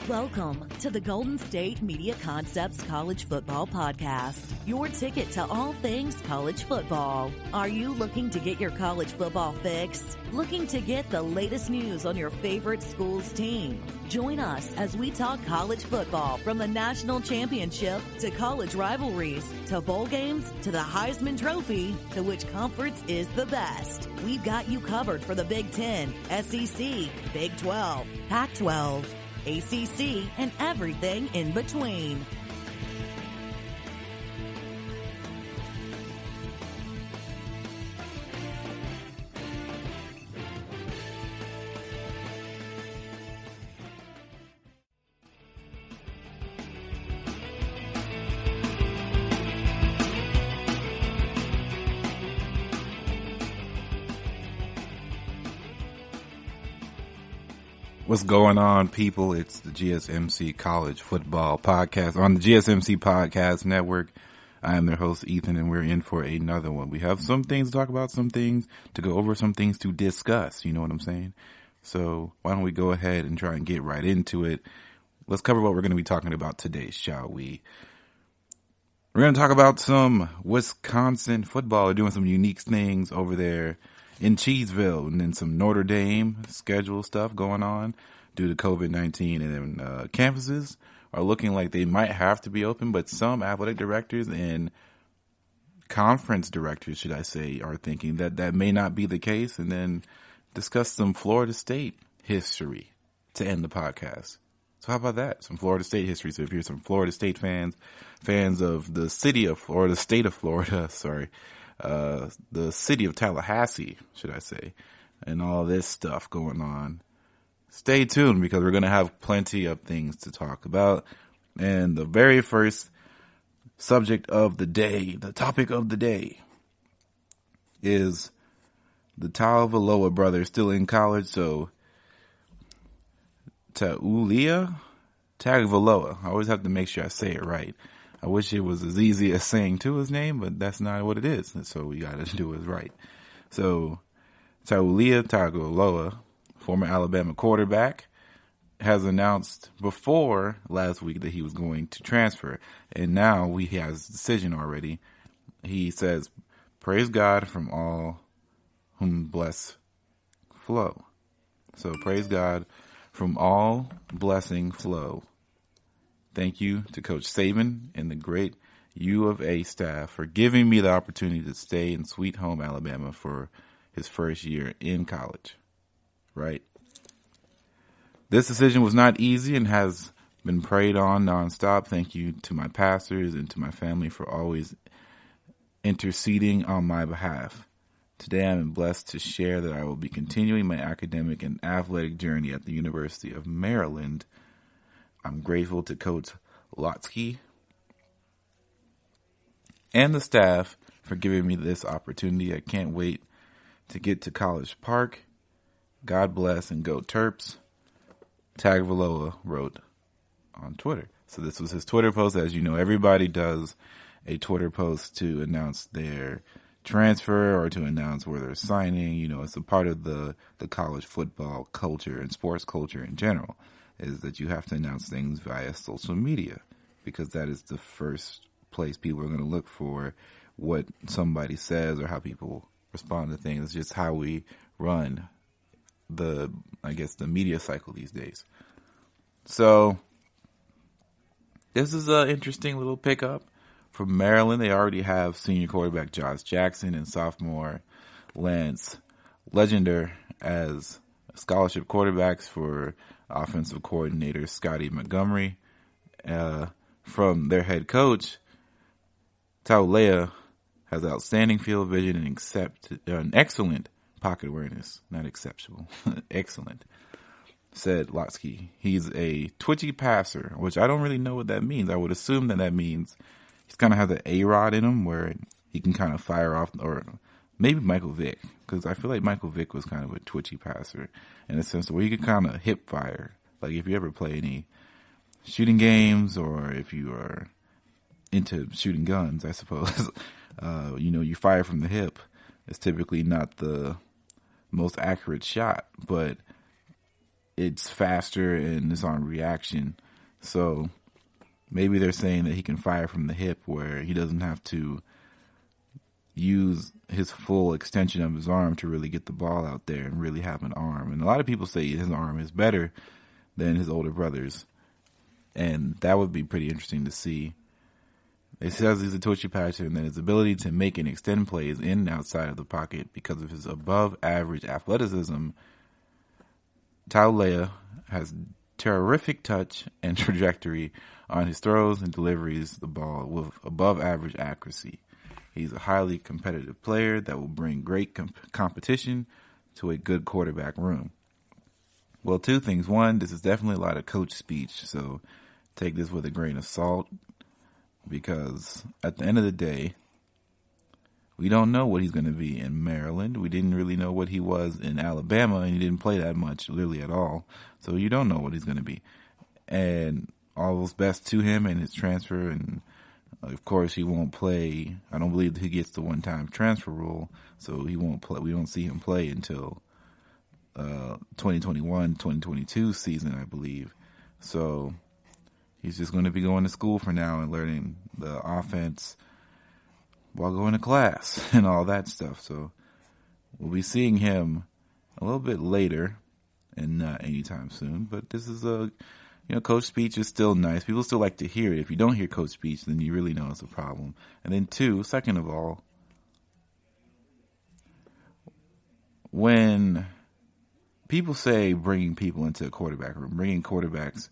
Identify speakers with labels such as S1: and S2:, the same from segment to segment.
S1: Welcome to the Golden State Media Concepts College Football Podcast, your ticket to all things college football. Are you looking to get your college football fix? Looking to get the latest news on your favorite school's team? Join us as we talk college football, from the national championship to college rivalries to bowl games to the Heisman Trophy to which conference is the best. We've got you covered for the Big Ten, SEC, Big 12, Pac-12, ACC, and everything in between.
S2: What's going on, people? It's the GSMC College Football Podcast on the GSMC Podcast Network. I am their host, Ethan, and we're in for another one. We have some things to talk about, some things to go over, some things to discuss. You know what I'm saying? So why don't we go ahead and try and get right into it? Let's cover what we're going to be talking about today, shall we? We're going to talk about some Wisconsin football. They're doing some unique things over there in Cheeseville, and then some Notre Dame schedule stuff going on due to COVID-19, and then campuses are looking like they might have to be open, but some athletic directors and conference directors, should I say, are thinking that that may not be the case, and then discuss some Florida State history to end the podcast. So how about that? Some Florida State history. So if you're some Florida State fans of the city of Florida, state of Florida, the city of Tallahassee, should I say, and all this stuff going on, stay tuned because we're going to have plenty of things to talk about. And the very first subject of the day, the topic of the day, is the Tagovailoa brothers still in college. So Taulia Tagovailoa. I always have to make sure I say it right. I wish it was as easy as saying to his name, but that's not what it is. So we got to do it right. So Taulia Tagovailoa, former Alabama quarterback, has announced before last week that he was going to transfer. And now he has a decision already. He says, praise God from all whom bless flow. So praise God from all blessing flow. Thank you to Coach Saban and the great U of A staff for giving me the opportunity to stay in sweet home Alabama for his first year in college. Right? This decision was not easy and has been prayed on nonstop. Thank you to my pastors and to my family for always interceding on my behalf. Today I am blessed to share that I will be continuing my academic and athletic journey at the University of Maryland. I'm grateful to Coach Lotsky and the staff for giving me this opportunity. I can't wait to get to College Park. God bless and go Terps. Tagovailoa wrote on Twitter. So this was his Twitter post. As you know, everybody does a Twitter post to announce their transfer or to announce where they're signing. You know, it's a part of the college football culture and sports culture in general, is that you have to announce things via social media, because that is the first place people are going to look for what somebody says or how people respond to things. It's just how we run the media cycle these days. So this is an interesting little pickup from Maryland. They already have senior quarterback Josh Jackson and sophomore Lance Legender as scholarship quarterbacks for offensive coordinator Scotty Montgomery. From their head coach, Taulia has outstanding field vision and an excellent pocket awareness. Not exceptional, excellent, said Lotsky. He's a twitchy passer, which I don't really know what that means. I would assume that means he's kind of has an A-Rod in him where he can kind of fire off, or maybe Michael Vick, because I feel like Michael Vick was kind of a twitchy passer in a sense where he could kind of hip fire. Like if you ever play any shooting games, or if you are into shooting guns, I suppose, you fire from the hip. It's typically not the most accurate shot, but it's faster and it's on reaction. So maybe they're saying that he can fire from the hip where he doesn't have to use his full extension of his arm to really get the ball out there and really have an arm. And a lot of people say his arm is better than his older brother's. And that would be pretty interesting to see. It says he's a twitchy passer and then his ability to make and extend plays in and outside of the pocket because of his above average athleticism. Taulia has terrific touch and trajectory on his throws and deliveries the ball with above average accuracy. He's a highly competitive player that will bring great competition to a good quarterback room. Well, two things. One, this is definitely a lot of coach speech, so take this with a grain of salt because at the end of the day, we don't know what he's going to be in Maryland. We didn't really know what he was in Alabama, and he didn't play that much, literally at all. So you don't know what he's going to be. And all those best to him and his transfer, and of course he won't play. I don't believe that he gets the one-time transfer rule, so he won't play. We don't see him play until 2021-2022 season, I believe. So he's just going to be going to school for now and learning the offense while going to class and all that stuff. So we'll be seeing him a little bit later and not anytime soon. But this is coach speech is still nice. People still like to hear it. If you don't hear coach speech, then you really know it's a problem. And then second of all, when people say bringing people into a quarterback room, bringing quarterbacks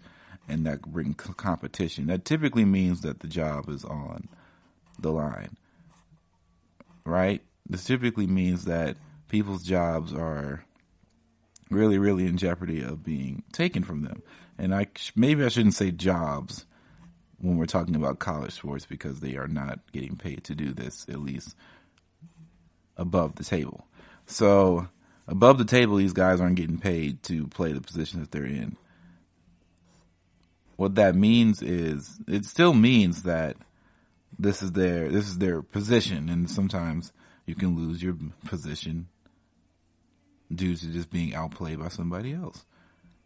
S2: and that bring competition, that typically means that the job is on the line. Right? This typically means that people's jobs are really, really in jeopardy of being taken from them. And maybe I shouldn't say jobs when we're talking about college sports because they are not getting paid to do this, at least above the table. So above the table, these guys aren't getting paid to play the position that they're in. What that means is it still means that this is their position, and sometimes you can lose your position due to just being outplayed by somebody else.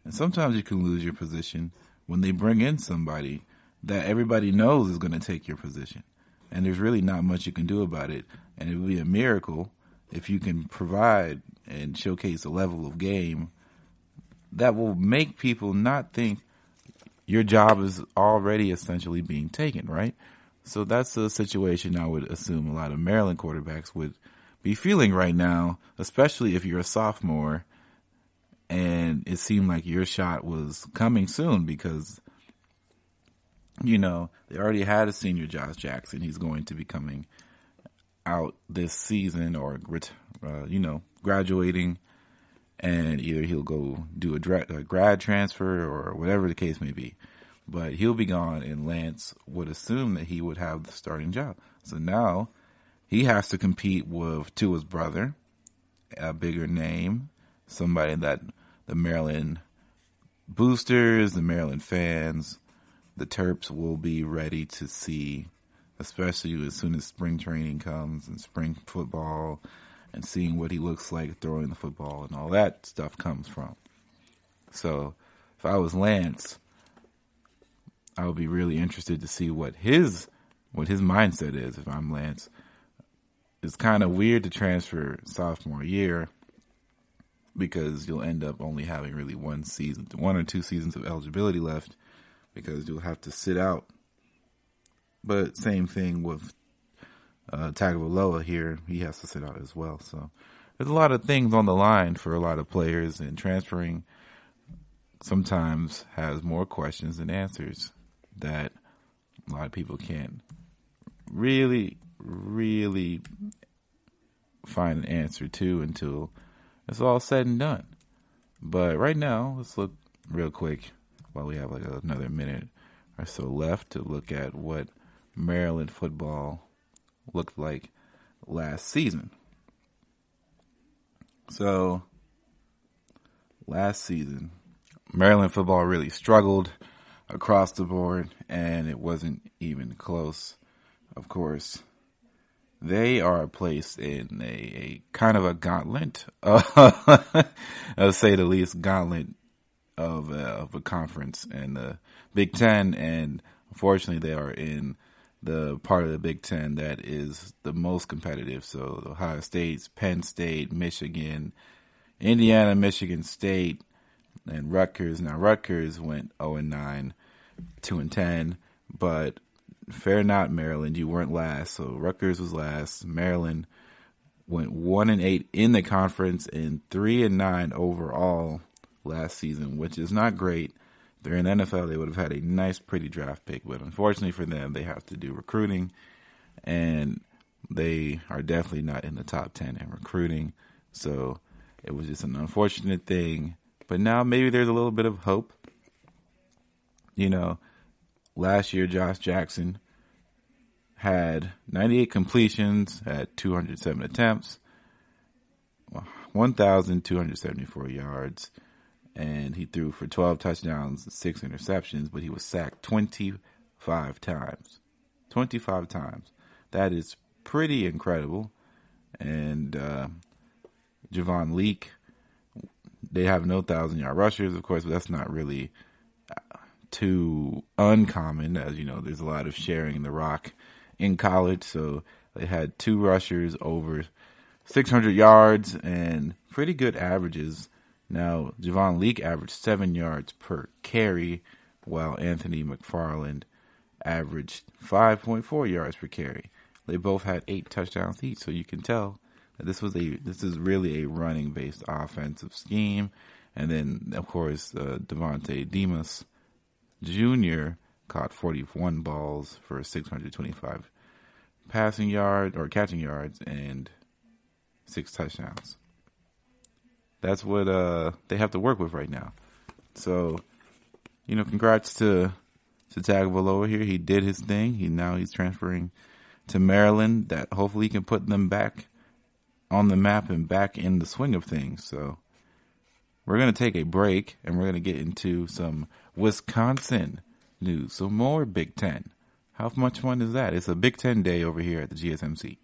S2: And sometimes you can lose your position when they bring in somebody that everybody knows is going to take your position. And there's really not much you can do about it. And it would be a miracle if you can provide and showcase a level of game that will make people not think your job is already essentially being taken, right? So that's a situation I would assume a lot of Maryland quarterbacks would be feeling right now, especially if you're a sophomore and it seemed like your shot was coming soon because, they already had a senior Josh Jackson. He's going to be coming out this season or, graduating, and either he'll go do a grad transfer or whatever the case may be. But he'll be gone, and Lance would assume that he would have the starting job. So now he has to compete with Tua's brother, a bigger name, somebody that the Maryland boosters, the Maryland fans, the Terps will be ready to see, especially as soon as spring training comes and spring football and seeing what he looks like throwing the football and all that stuff comes from. So if I was Lance, I would be really interested to see what his mindset is if I'm Lance. It's kind of weird to transfer sophomore year because you'll end up only having really one or two seasons of eligibility left because you'll have to sit out. But same thing with Tagovailoa here. He has to sit out as well. So there's a lot of things on the line for a lot of players, and transferring sometimes has more questions than answers that a lot of people can't really, really find an answer to until it's all said and done. But right now, let's look real quick while we have like another minute or so left to look at what Maryland football looked like last season. So last season, Maryland football really struggled across the board, and it wasn't even close. Of course, they are placed in a kind of a gauntlet, to say the least, gauntlet of a conference in the Big Ten, and unfortunately they are in the part of the Big Ten that is the most competitive. So Ohio State, Penn State, Michigan, Indiana, Michigan State, and Rutgers. Now Rutgers went 0-9, 2-10, but fair not, Maryland. You weren't last. So Rutgers was last. Maryland went 1-8 in the conference and 3-9 overall last season, which is not great. If they're in the NFL, they would have had a nice, pretty draft pick, but unfortunately for them, they have to do recruiting, and they are definitely not in the top 10 in recruiting. So it was just an unfortunate thing. But now maybe there's a little bit of hope. You know, last year Josh Jackson had 98 completions at 207 attempts, 1,274 yards, and he threw for 12 touchdowns and 6 interceptions, but he was sacked 25 times. 25 times. That is pretty incredible. And Javon Leake, they have no 1,000-yard rushers, of course, but that's not really too uncommon. As you know, there's a lot of sharing the rock in college, so they had 2 rushers over 600 yards and pretty good averages. Now, Javon Leake averaged 7 yards per carry, while Anthony McFarland averaged 5.4 yards per carry. They both had 8 touchdowns each, so you can tell that this is really a running-based offensive scheme. And then, of course, Devontae Demas Jr. caught 41 balls for 625 catching yards and 6 touchdowns. That's what they have to work with right now. So, you know, congrats to Tagovailoa here. He did his thing. He's transferring to Maryland. That hopefully can put them back on the map and back in the swing of things. So we're going to take a break, and we're going to get into some Wisconsin news. So more Big Ten. How much fun is that? It's a Big Ten day over here at the GSMC.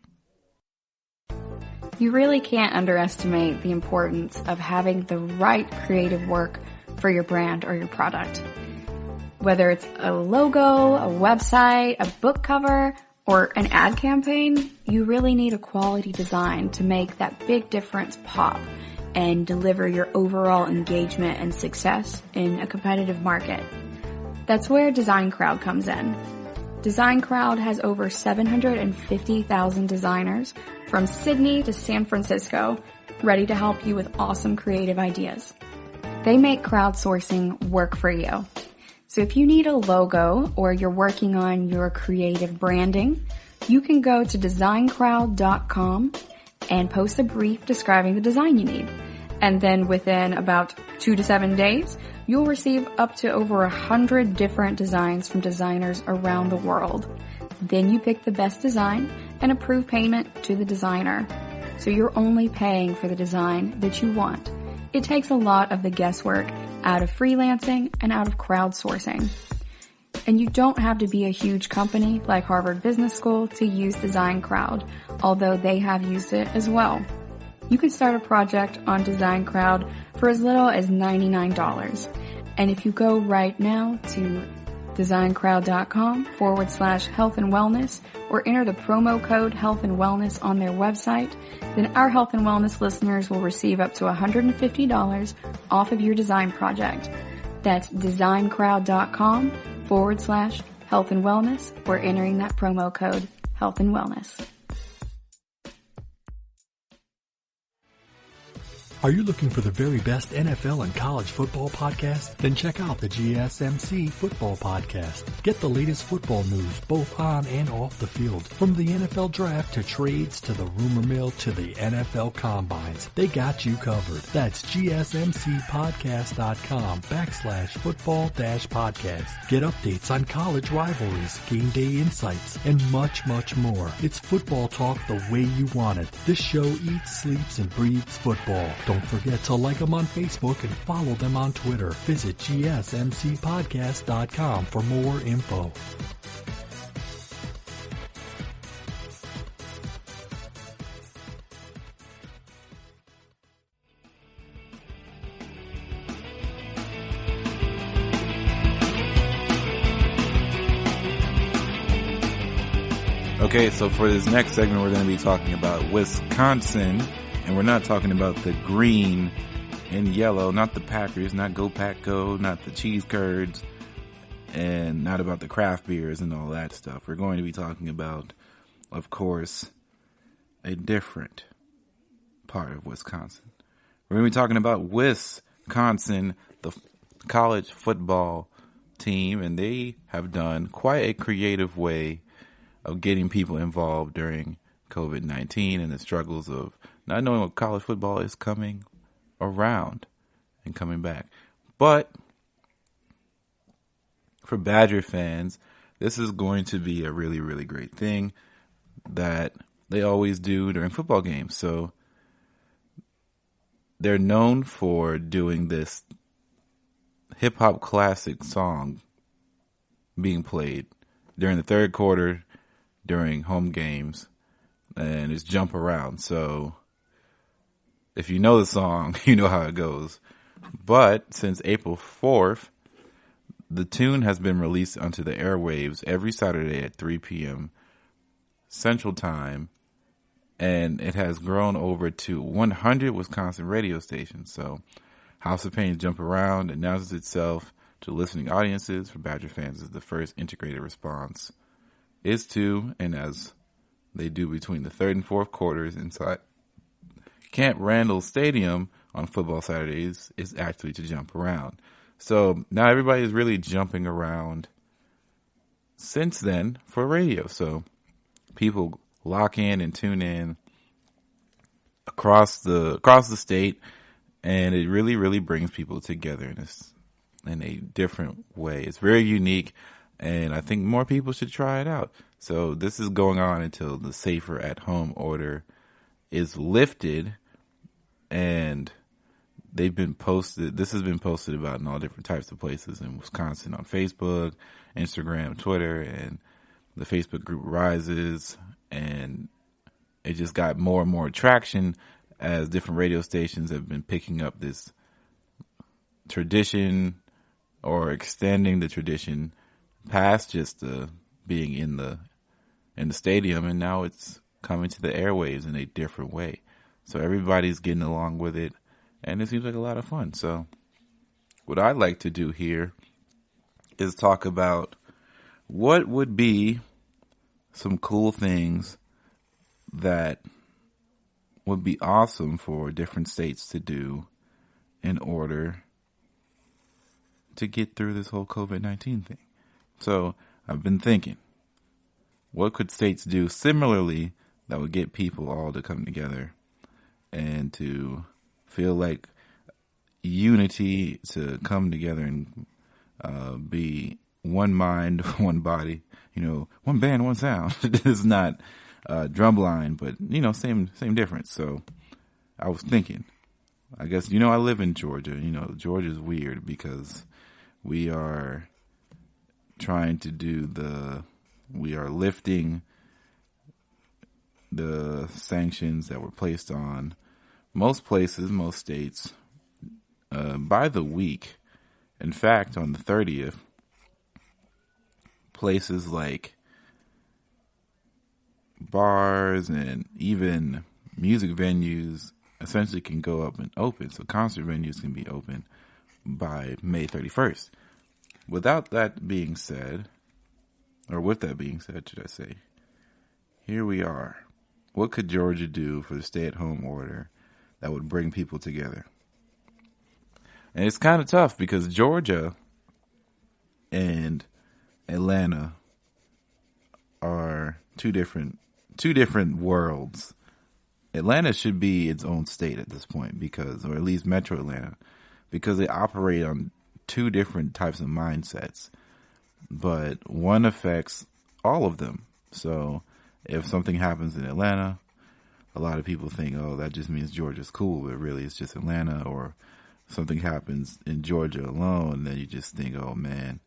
S3: You really can't underestimate the importance of having the right creative work for your brand or your product. Whether it's a logo, a website, a book cover, or an ad campaign, you really need a quality design to make that big difference pop and deliver your overall engagement and success in a competitive market. That's where Design Crowd comes in. Design Crowd has over 750,000 designers from Sydney to San Francisco, ready to help you with awesome creative ideas. They make crowdsourcing work for you. So if you need a logo or you're working on your creative branding, you can go to designcrowd.com and post a brief describing the design you need. And then within about 2 to 7 days, you'll receive up to over 100 different designs from designers around the world. Then you pick the best design and approve payment to the designer. So you're only paying for the design that you want. It takes a lot of the guesswork out of freelancing and out of crowdsourcing. And you don't have to be a huge company like Harvard Business School to use Design Crowd, although they have used it as well. You can start a project on Design Crowd for as little as $99. And if you go right now to designcrowd.com/health and wellness or enter the promo code health and wellness on their website, then our health and wellness listeners will receive up to $150 off of your design project. That's designcrowd.com/health and wellness or entering that promo code health and wellness.
S4: Are you looking for the very best NFL and college football podcast? Then check out the GSMC Football Podcast. Get the latest football news both on and off the field. From the NFL Draft to trades to the rumor mill to the NFL Combines. They got you covered. That's GSMCpodcast.com/football-podcast. Get updates on college rivalries, game day insights, and much, much more. It's football talk the way you want it. This show eats, sleeps, and breathes football. Don't forget to like them on Facebook and follow them on Twitter. Visit GSMCpodcast.com for more info.
S2: Okay, so for this next segment, we're going to be talking about Wisconsin, and we're not talking about the green and yellow, not the Packers, not Go Pack Go, not the cheese curds, and not about the craft beers and all that stuff. We're going to be talking about, of course, a different part of Wisconsin. We're going to be talking about Wisconsin, the college football team, and they have done quite a creative way of getting people involved during COVID-19 and the struggles of not knowing what college football is coming around and coming back. But for Badger fans, this is going to be a really, really great thing that they always do during football games. So they're known for doing this hip-hop classic song being played during the third quarter during home games, and it's Jump Around. So if you know the song, you know how it goes. But since April 4th, the tune has been released onto the airwaves every Saturday at 3 p.m. Central Time, and it has grown over to 100 Wisconsin radio stations. So House of Pain's Jump Around announces itself to listening audiences for Badger fans as the first integrated response is to, and as they do between the third and fourth quarters inside Camp Randall Stadium on football Saturdays, is actually to jump around. So now everybody is really jumping around since then for radio. So people lock in and tune in across the state, and it really, really brings people together in a different way. It's very unique, and I think more people should try it out. So this is going on until the safer at home order is lifted, and they've been posted. This has been posted about in all different types of places in Wisconsin on Facebook, Instagram, Twitter, and the Facebook group rises, and it just got more and more traction as different radio stations have been picking up this tradition or extending the tradition past just being in the stadium, and now it's coming to the airwaves in a different way. So everybody's getting along with it, and it seems like a lot of fun. So what I'd like to do here is talk about what would be some cool things that would be awesome for different states to do in order to get through this whole COVID-19 thing. So I've been thinking, what could states do similarly that would get people all to come together and to feel like unity, to come together and be one mind, one body, one band, one sound. It's not drumline, but same difference. So I was thinking, I guess, I live in Georgia. Georgia's weird because we are trying to we are lifting the sanctions that were placed on most places, most states, by the week. In fact, on the 30th, places like bars and even music venues essentially can go up and open. So concert venues can be open by May 31st. With that being said, should I say, here we are. What could Georgia do for the stay-at-home order that would bring people together? And it's kind of tough because Georgia and Atlanta are two different worlds. Atlanta should be its own state at this point or at least Metro Atlanta, because they operate on two different types of mindsets, but one affects all of them. So if something happens in Atlanta, a lot of people think, oh, that just means Georgia's cool, but really it's just Atlanta. Or something happens in Georgia alone, then you just think, oh man,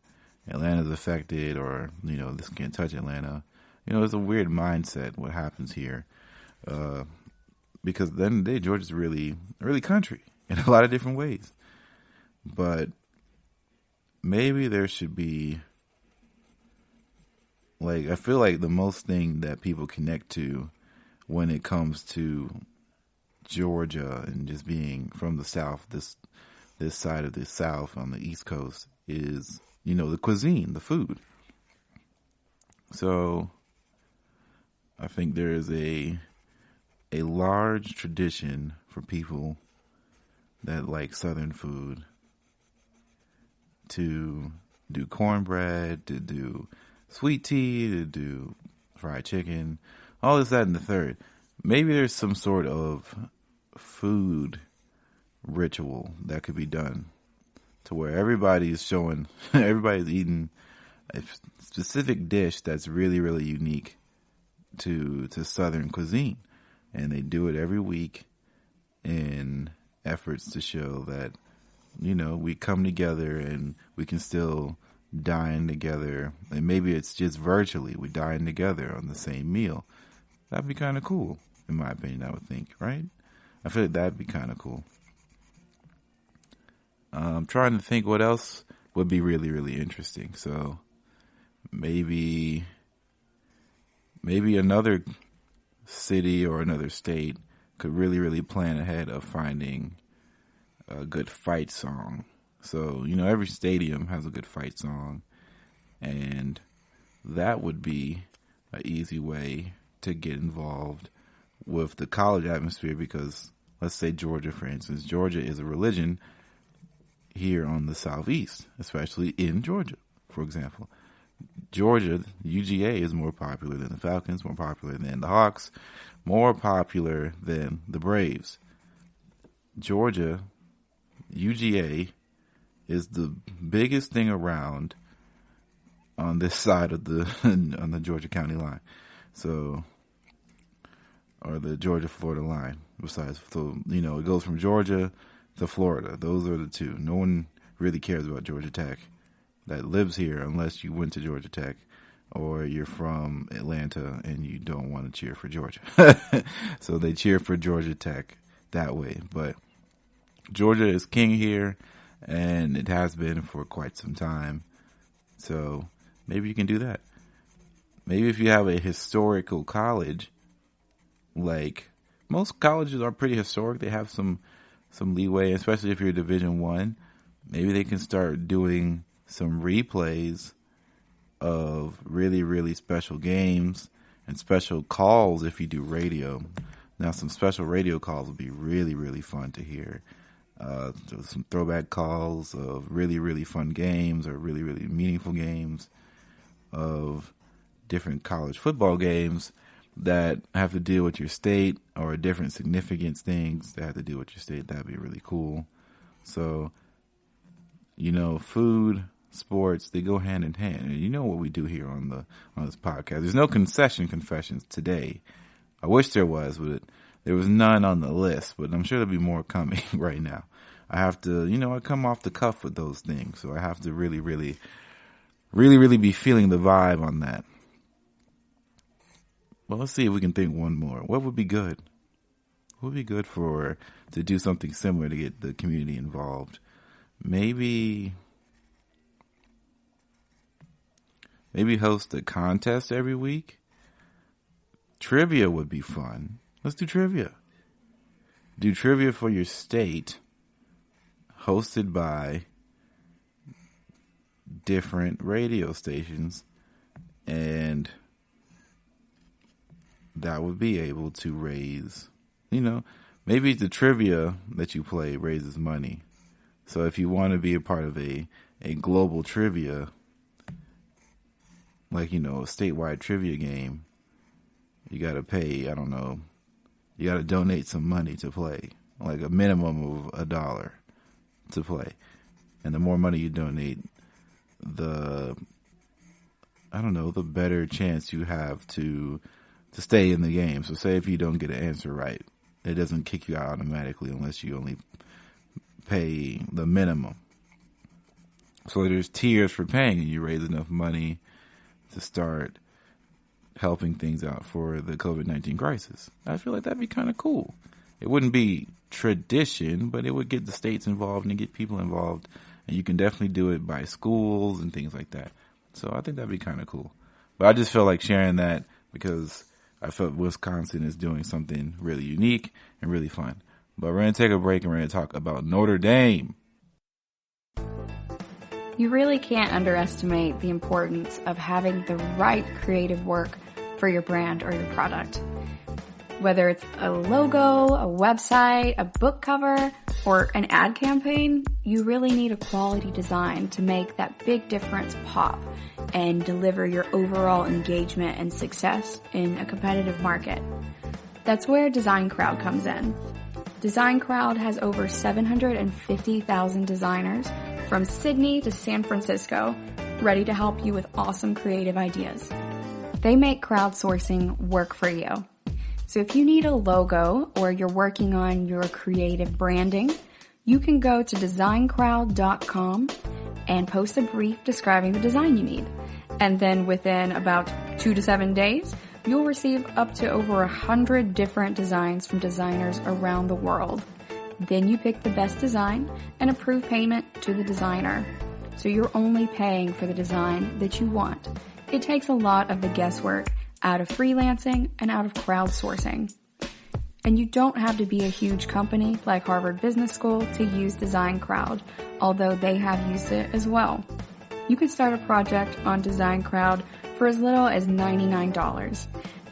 S2: Atlanta's affected, or, this can't touch Atlanta. It's a weird mindset what happens here. Because at the end of the day, Georgia's really country in a lot of different ways. But maybe there should be like, I feel like the most thing that people connect to when it comes to Georgia and just being from the South, this side of the South on the East Coast, is, you know, the cuisine, the food. So I think there is a large tradition for people that like Southern food to do cornbread, to do sweet tea, to do fried chicken, all this, that, and the third. Maybe there's some sort of food ritual that could be done to where everybody's eating a specific dish that's really, really unique to Southern cuisine. And they do it every week in efforts to show that, you know, we come together and we can still dine together. And maybe it's just virtually, we dine together on the same meal. That'd be kind of cool, in my opinion, I would think, right? I feel like that'd be kind of cool. I'm trying to think what else would be really, really interesting. So maybe another city or another state could really, really plan ahead of finding a good fight song. So, you know, every stadium has a good fight song, and that would be an easy way to get involved with the college atmosphere, because let's say Georgia, for instance. Georgia is a religion here on the Southeast, especially in Georgia, for example. Georgia, UGA, is more popular than the Falcons, more popular than the Hawks, more popular than the Braves. Georgia, UGA, is the biggest thing around on this side of on the Georgia County line. So, or the Georgia-Florida line. Besides, so, you know, it goes from Georgia to Florida. Those are the two. No one really cares about Georgia Tech that lives here unless you went to Georgia Tech or you're from Atlanta and you don't want to cheer for Georgia. So they cheer for Georgia Tech that way. But Georgia is king here, and it has been for quite some time. So maybe you can do that. Maybe if you have a historical college, like most colleges are pretty historic, they have some leeway, especially if you're Division I. Maybe they can start doing some replays of really, really special games and special calls if you do radio. Now, some special radio calls would be really, really fun to hear. Some throwback calls of really, really fun games or really, really meaningful games of different college football games that have to deal with your state or different significance things that have to do with your state. That'd be really cool. So, you know, food, sports, they go hand in hand. And you know what we do here on this podcast. There's no concession confessions today. I wish there was, but there was none on the list. But I'm sure there'll be more coming right now. I have to, you know, I come off the cuff with those things. So I have to really, really, really, really be feeling the vibe on that. Well, let's see if we can think one more. What would be good? What would be good to do something similar to get the community involved? Maybe host a contest every week. Trivia would be fun. Let's do trivia. Do trivia for your state, hosted by different radio stations, and that would be able to raise, you know, maybe the trivia that you play raises money. So if you want to be a part of a global trivia, like, you know, a statewide trivia game, you got to pay, I don't know, you got to donate some money to play, like a minimum of $1 to play. And the more money you donate, the better chance you have to stay in the game. So say if you don't get an answer right, it doesn't kick you out automatically unless you only pay the minimum. So there's tiers for paying, and you raise enough money to start helping things out for the COVID-19 crisis. I feel like that'd be kind of cool. It wouldn't be tradition, but it would get the states involved and get people involved. And you can definitely do it by schools and things like that. So I think that'd be kind of cool. But I just feel like sharing that because I felt Wisconsin is doing something really unique and really fun. But we're going to take a break and we're going to talk about Notre Dame.
S3: You really can't underestimate the importance of having the right creative work for your brand or your product. Whether it's a logo, a website, a book cover, or an ad campaign, you really need a quality design to make that big difference pop and deliver your overall engagement and success in a competitive market. That's where Design Crowd comes in. Design Crowd has over 750,000 designers from Sydney to San Francisco, ready to help you with awesome creative ideas. They make crowdsourcing work for you. So if you need a logo or you're working on your creative branding, you can go to designcrowd.com and post a brief describing the design you need. And then within about 2 to 7 days, you'll receive up to over 100 different designs from designers around the world. Then you pick the best design and approve payment to the designer. So you're only paying for the design that you want. It takes a lot of the guesswork out of freelancing and out of crowdsourcing. And you don't have to be a huge company like Harvard Business School to use Design Crowd, although they have used it as well. You can start a project on Design Crowd for as little as $99.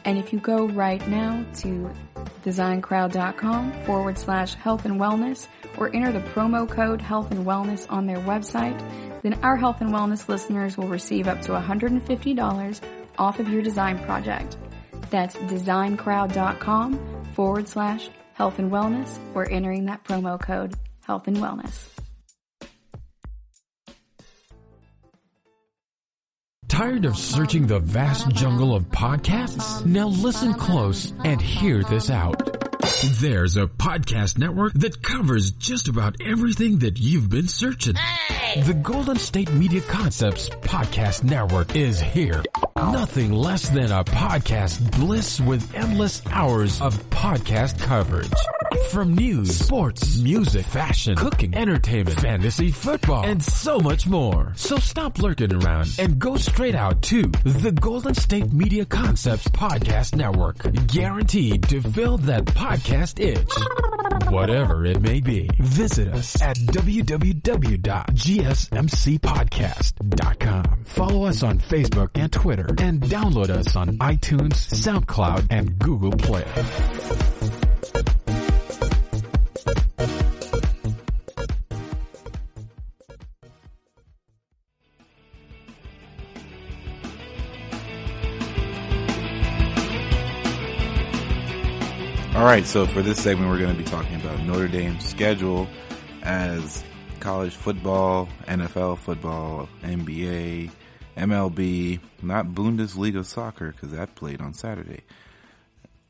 S3: And if you go right now to designcrowd.com/health and wellness or enter the promo code health and wellness on their website, then our health and wellness listeners will receive up to $150 off of your design project. That's designcrowd.com/health and wellness or entering that promo code health and wellness.
S5: Tired of searching the vast jungle of podcasts? Now listen close and hear this out. There's a podcast network that covers just about everything that you've been searching. Hey! The Golden State Media Concepts Podcast Network is here. Nothing less than a podcast bliss with endless hours of podcast coverage. From news, sports, music, fashion, cooking, entertainment, fantasy, football, and so much more. So stop lurking around and go straight out to the Golden State Media Concepts Podcast Network. Guaranteed to fill that podcast itch. Whatever it may be. Visit us at www.gsmcpodcast.com. Follow us on Facebook and Twitter and download us on iTunes, SoundCloud, and Google Play.
S2: All right, so for this segment, we're going to be talking about Notre Dame's schedule as college football, NFL football, NBA, MLB, not Bundesliga soccer because that played on Saturday.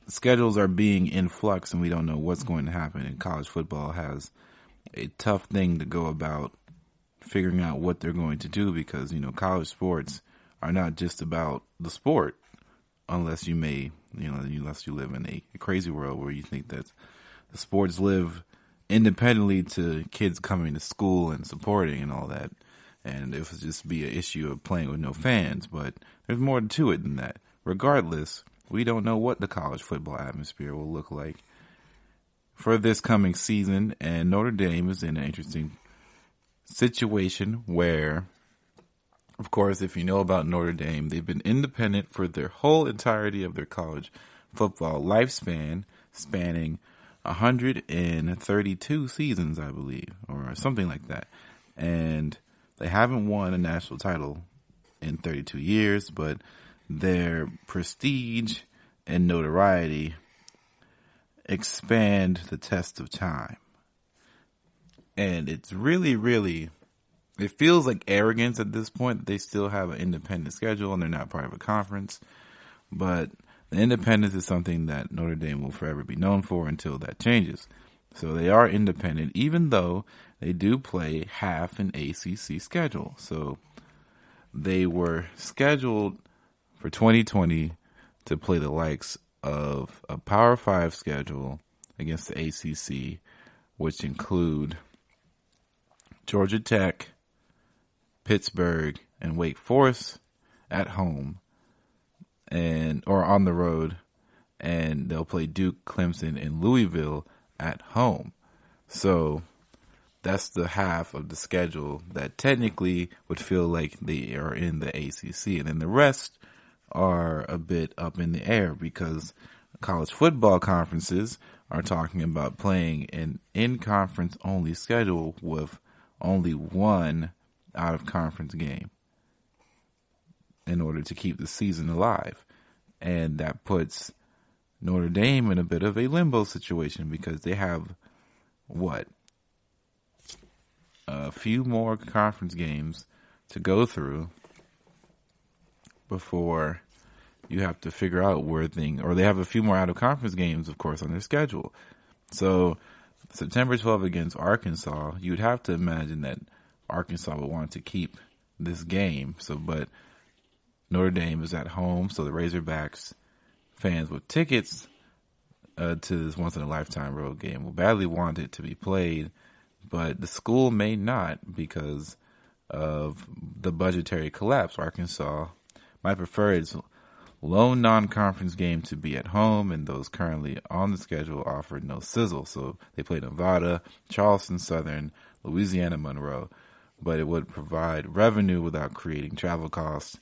S2: Schedules are being in flux and we don't know what's going to happen, and college football has a tough thing to go about figuring out what they're going to do because, you know, college sports are not just about the sport unless you live in a crazy world where you think that the sports live independently to kids coming to school and supporting and all that. And it would just be an issue of playing with no fans, but there's more to it than that. Regardless, we don't know what the college football atmosphere will look like for this coming season, and Notre Dame is in an interesting situation where, of course, if you know about Notre Dame, they've been independent for their whole entirety of their college football lifespan, spanning 132 seasons, I believe, or something like that. And they haven't won a national title in 32 years, but their prestige and notoriety expand the test of time. And it's really, it feels like arrogance at this point that they still have an independent schedule and they're not part of a conference. But the independence is something that Notre Dame will forever be known for until that changes. So they are independent, even though they do play half an ACC schedule. So they were scheduled for 2020 to play the likes of a Power 5 schedule against the ACC, which include Georgia Tech, Pittsburgh, and Wake Forest at home, or on the road, and they'll play Duke, Clemson, and Louisville at home. So that's the half of the schedule that technically would feel like they are in the ACC. And then the rest are a bit up in the air because college football conferences are talking about playing an in-conference only schedule with only one out-of-conference game in order to keep the season alive. And that puts Notre Dame in a bit of a limbo situation because they have, a few more conference games to go through before you have to figure out where or they have a few more out-of-conference games, of course, on their schedule. So September 12th against Arkansas, you would have to imagine that Arkansas would want to keep this game. But Notre Dame is at home, so the Razorbacks fans with tickets to this once-in-a-lifetime road game will badly want it to be played, but the school may not because of the budgetary collapse. Arkansas might prefer its lone non-conference game to be at home, and those currently on the schedule offered no sizzle. So they play Nevada, Charleston Southern, Louisiana Monroe, but it would provide revenue without creating travel costs,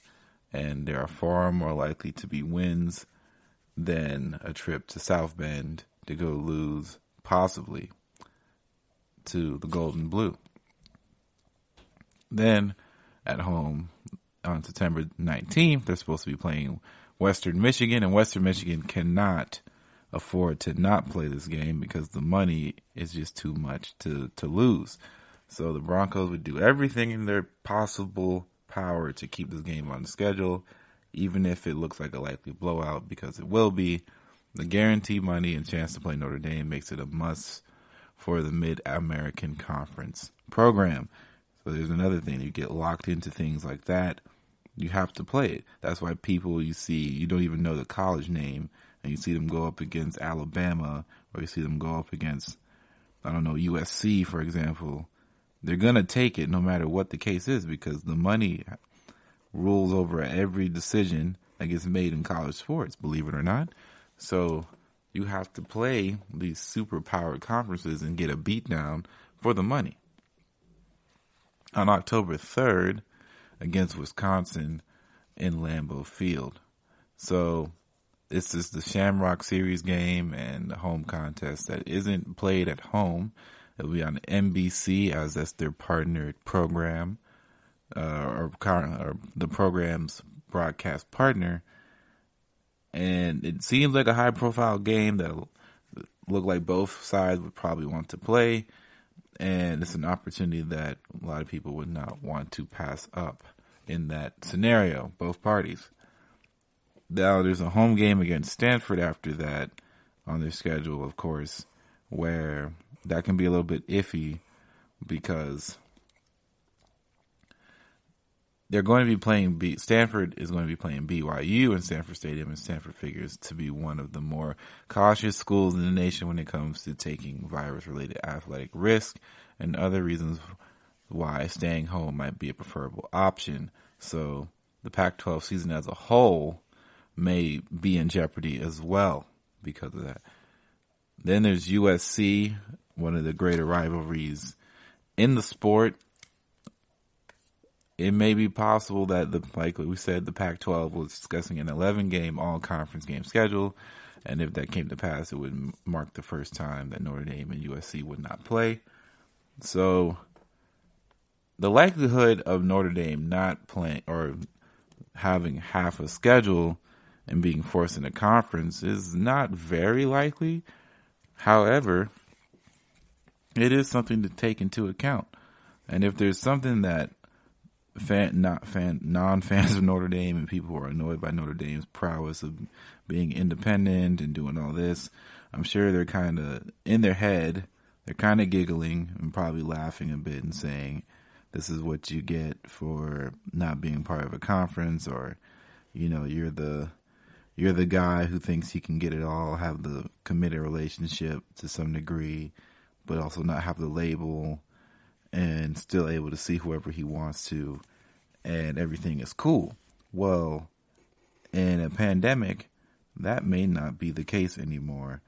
S2: and there are far more likely to be wins than a trip to South Bend to go lose, possibly, to the Golden Blue. Then, at home, on September 19th, they're supposed to be playing Western Michigan, and Western Michigan cannot afford to not play this game because the money is just too much to lose. So the Broncos would do everything in their possible power to keep this game on the schedule, even if it looks like a likely blowout, because it will be. The guaranteed money and chance to play Notre Dame makes it a must for the Mid-American Conference program. So there's another thing. You get locked into things like that, you have to play it. That's why people you see, you don't even know the college name, and you see them go up against Alabama, or you see them go up against, USC, for example. They're going to take it no matter what the case is because the money rules over every decision that gets made in college sports, believe it or not. So you have to play these super powered conferences and get a beatdown for the money. On October 3rd, against Wisconsin in Lambeau Field. So this is the Shamrock Series game and the home contest that isn't played at home. It'll be on NBC as that's their partnered program, or the program's broadcast partner. And it seems like a high-profile game that look like both sides would probably want to play. And it's an opportunity that a lot of people would not want to pass up in that scenario, both parties. Now, there's a home game against Stanford after that on their schedule, of course, where that can be a little bit iffy because they're going to be playing Stanford is going to be playing BYU in Stanford Stadium, and Stanford figures to be one of the more cautious schools in the nation when it comes to taking virus-related athletic risk and other reasons why staying home might be a preferable option. So the Pac-12 season as a whole may be in jeopardy as well because of that. Then there's USC, one of the greater rivalries in the sport. It may be possible that, like we said, the Pac-12 was discussing an 11-game all-conference game schedule, and if that came to pass, it would mark the first time that Notre Dame and USC would not play. So the likelihood of Notre Dame not playing or having half a schedule and being forced into conference is not very likely. However, it is something to take into account. And if there's something that non-fans of Notre Dame and people who are annoyed by Notre Dame's prowess of being independent and doing all this, I'm sure they're kind of in their head, they're kind of giggling and probably laughing a bit and saying, this is what you get for not being part of a conference, or, you're the guy who thinks he can get it all, have the committed relationship to some degree, but also not have the label and still able to see whoever he wants to, and everything is cool. Well, in a pandemic, that may not be the case anymore.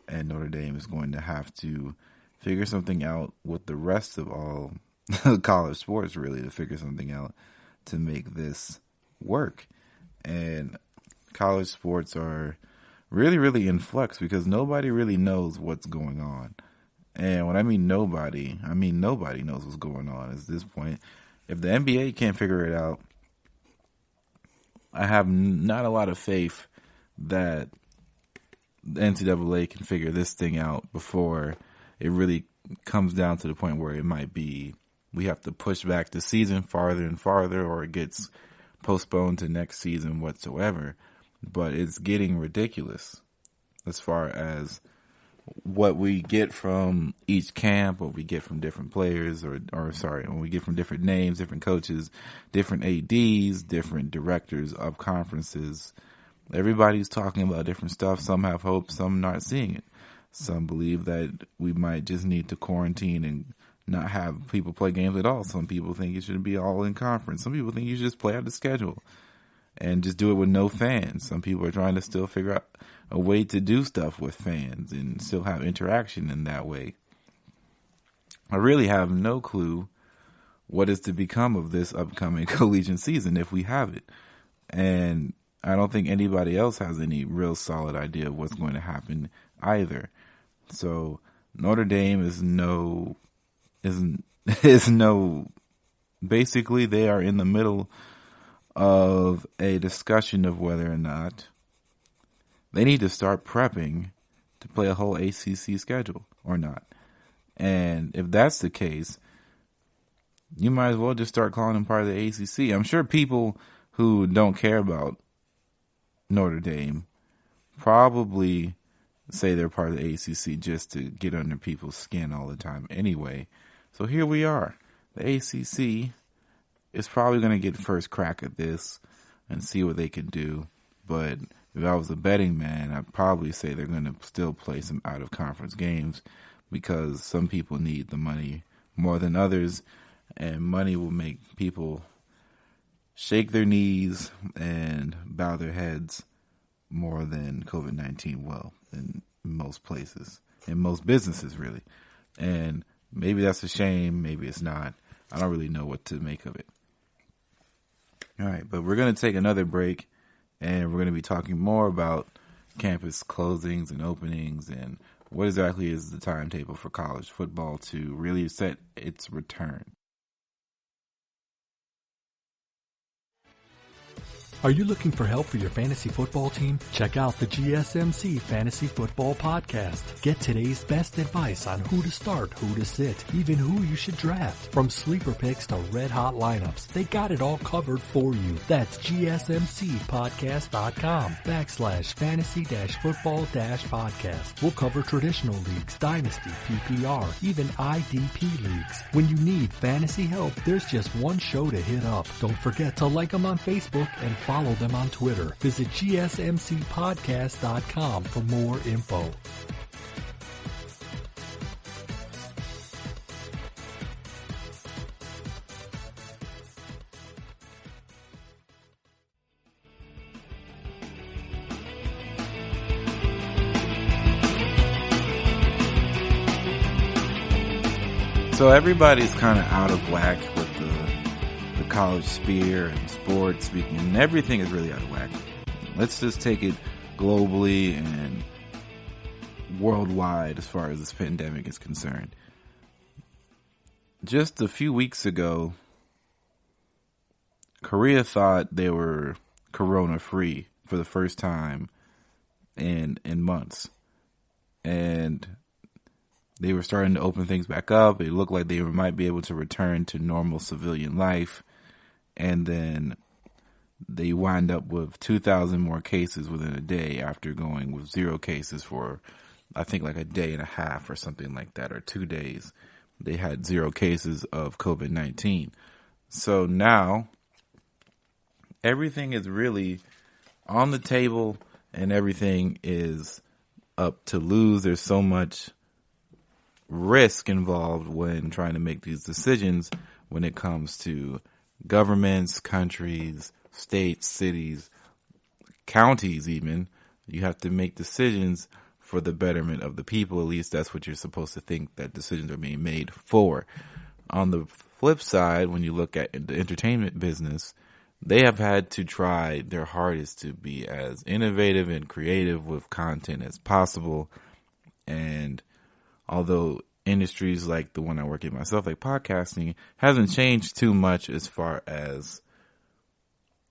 S2: And Notre Dame is going to have to figure something out with the rest of all college sports, really, to figure something out to make this work. And college sports are really, really in flux because nobody really knows what's going on. And when I mean nobody knows what's going on at this point. If the NBA can't figure it out, I have not a lot of faith that the NCAA can figure this thing out before it really comes down to the point where it might be we have to push back the season farther and farther, or it gets postponed to next season whatsoever. But it's getting ridiculous as far as what we get from each camp, what we get from different players, when we get from different names, different coaches, different ADs, different directors of conferences. Everybody's talking about different stuff. Some have hope, some not seeing it. Some believe that we might just need to quarantine and not have people play games at all. Some people think it should be all in conference. Some people think you should just play out the schedule and just do it with no fans. Some people are trying to still figure out a way to do stuff with fans and still have interaction in that way. I really have no clue what is to become of this upcoming collegiate season if we have it. And I don't think anybody else has any real solid idea of what's going to happen either. So Notre Dame basically they are in the middle of a discussion of whether or not they need to start prepping to play a whole ACC schedule or not. And if that's the case, you might as well just start calling them part of the ACC. I'm sure people who don't care about Notre Dame probably say they're part of the ACC just to get under people's skin all the time anyway. So here we are. The ACC is probably going to get first crack at this and see what they can do. But if I was a betting man, I'd probably say they're going to still play some out-of-conference games because some people need the money more than others, and money will make people shake their knees and bow their heads more than COVID-19 will in most places, in most businesses, really. And maybe that's a shame, maybe it's not. I don't really know what to make of it. All right, but we're going to take another break, and we're going to be talking more about campus closings and openings and what exactly is the timetable for college football to really set its return.
S4: Are you looking for help for your fantasy football team? Check out the GSMC Fantasy Football Podcast. Get today's best advice on who to start, who to sit, even who you should draft. From sleeper picks to red-hot lineups, they got it all covered for you. That's gsmcpodcast.com/fantasy-football-podcast. We'll cover traditional leagues, dynasty, PPR, even IDP leagues. When you need fantasy help, there's just one show to hit up. Don't forget to like them on Facebook and follow them on Twitter. Visit gsmcpodcast.com for more info.
S2: So everybody's kind of out of whack with the college sphere and sports speaking, and everything is really out of whack. Let's just take it globally and worldwide as far as this pandemic is concerned. Just a few weeks ago, Korea thought they were corona-free for the first time in months. And they were starting to open things back up. It looked like they might be able to return to normal civilian life. And then they wind up with 2,000 more cases within a day after going with 0 cases for, I think, like a day and a half or something like that, or 2 days. They had 0 cases of COVID-19. So now everything is really on the table and everything is up to lose. There's so much risk involved when trying to make these decisions when it comes to governments, countries, states, cities, counties even. You have to make decisions for the betterment of the people. At least that's what you're supposed to think that decisions are being made for. On the flip side, when you look at the entertainment business, they have had to try their hardest to be as innovative and creative with content as possible. And although industries like the one I work in myself, like podcasting, hasn't changed too much as far as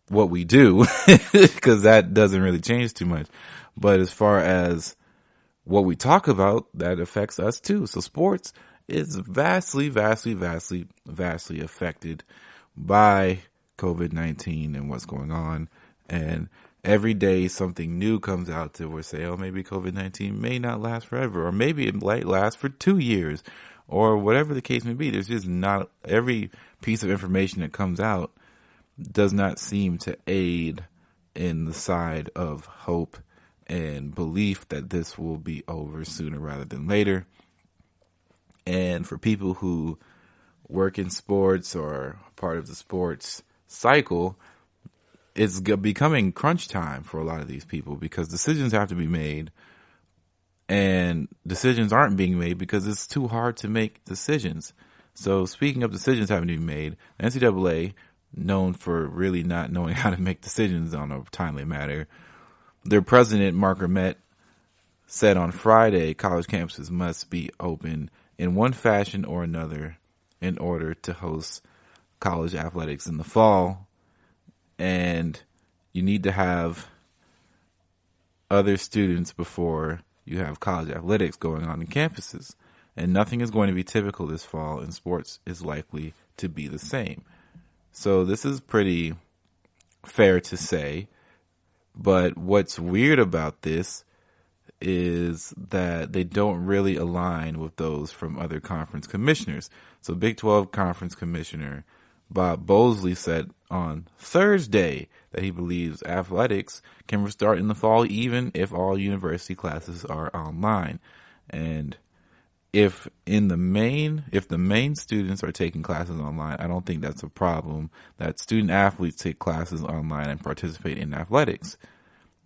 S2: what we do, because that doesn't really change too much. But as far as what we talk about, that affects us too. So sports is vastly affected by COVID-19 and what's going on. And every day something new comes out that will say, oh, maybe COVID-19 may not last forever, or maybe it might last for 2 years, or whatever the case may be. There's just not, every piece of information that comes out does not seem to aid in the side of hope and belief that this will be over sooner rather than later. And for people who work in sports or part of the sports cycle, it's becoming crunch time for a lot of these people, because decisions have to be made, and decisions aren't being made because it's too hard to make decisions. So speaking of decisions having to be made, the NCAA, known for really not knowing how to make decisions on a timely matter, their president, Mark Hermet, said on Friday college campuses must be open in one fashion or another in order to host college athletics in the fall. And you need to have other students before you have college athletics going on in campuses. And nothing is going to be typical this fall, and sports is likely to be the same. So this is pretty fair to say. But what's weird about this is that they don't really align with those from other conference commissioners. So Big 12 Conference Commissioner Bob Bosley said on Thursday that he believes athletics can restart in the fall even if all university classes are online. And if the main students are taking classes online, I don't think that's a problem that student athletes take classes online and participate in athletics.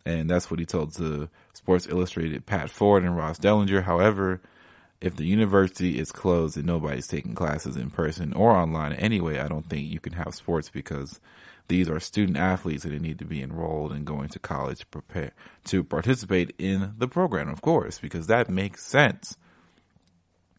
S2: And that's what he told the Sports Illustrated Pat Ford and Ross Dellinger. However, if the university is closed and nobody's taking classes in person or online anyway, I don't think you can have sports, because these are student athletes and they need to be enrolled and going to college to participate in the program, of course, because that makes sense.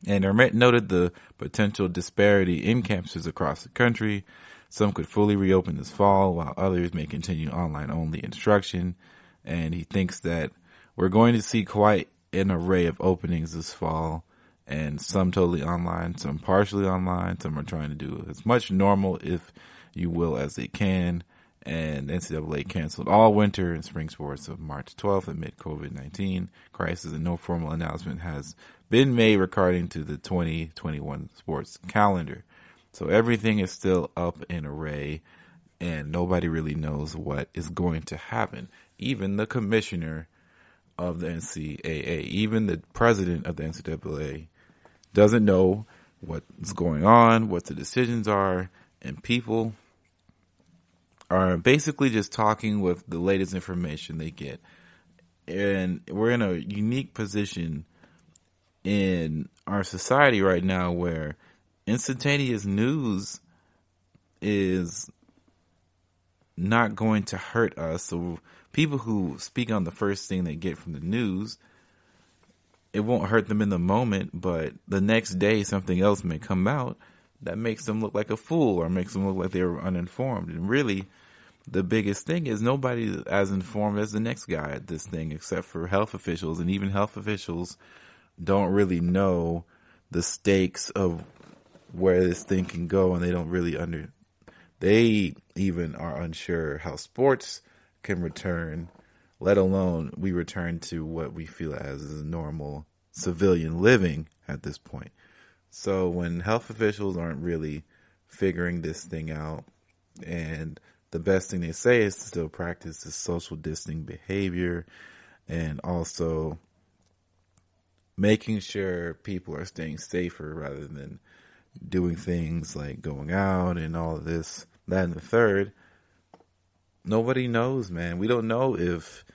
S2: And Hermet noted the potential disparity in campuses across the country. Some could fully reopen this fall, while others may continue online-only instruction. And he thinks that we're going to see quite an array of openings this fall, and some totally online, some partially online, some are trying to do as much normal, if you will, as they can. And NCAA canceled all winter and spring sports of March 12th amid COVID-19 crisis, and no formal announcement has been made regarding to the 2021 sports calendar. So everything is still up in array, and nobody really knows what is going to happen. Even the commissioner of the NCAA, even the president of the NCAA, doesn't know what's going on, what the decisions are, and people are basically just talking with the latest information they get. And we're in a unique position in our society right now where instantaneous news is not going to hurt us. So people who speak on the first thing they get from the news, it won't hurt them in the moment, but the next day something else may come out that makes them look like a fool or makes them look like they were uninformed. And really, the biggest thing is nobody's as informed as the next guy at this thing, except for health officials. And even health officials don't really know the stakes of where this thing can go, and they don't really they even are unsure how sports can return, let alone we return to what we feel as is normal civilian living at this point. So when health officials aren't really figuring this thing out, and the best thing they say is to still practice the social distancing behavior, and also making sure people are staying safer rather than doing things like going out and all of this, that, and the third, nobody knows, man. We don't know if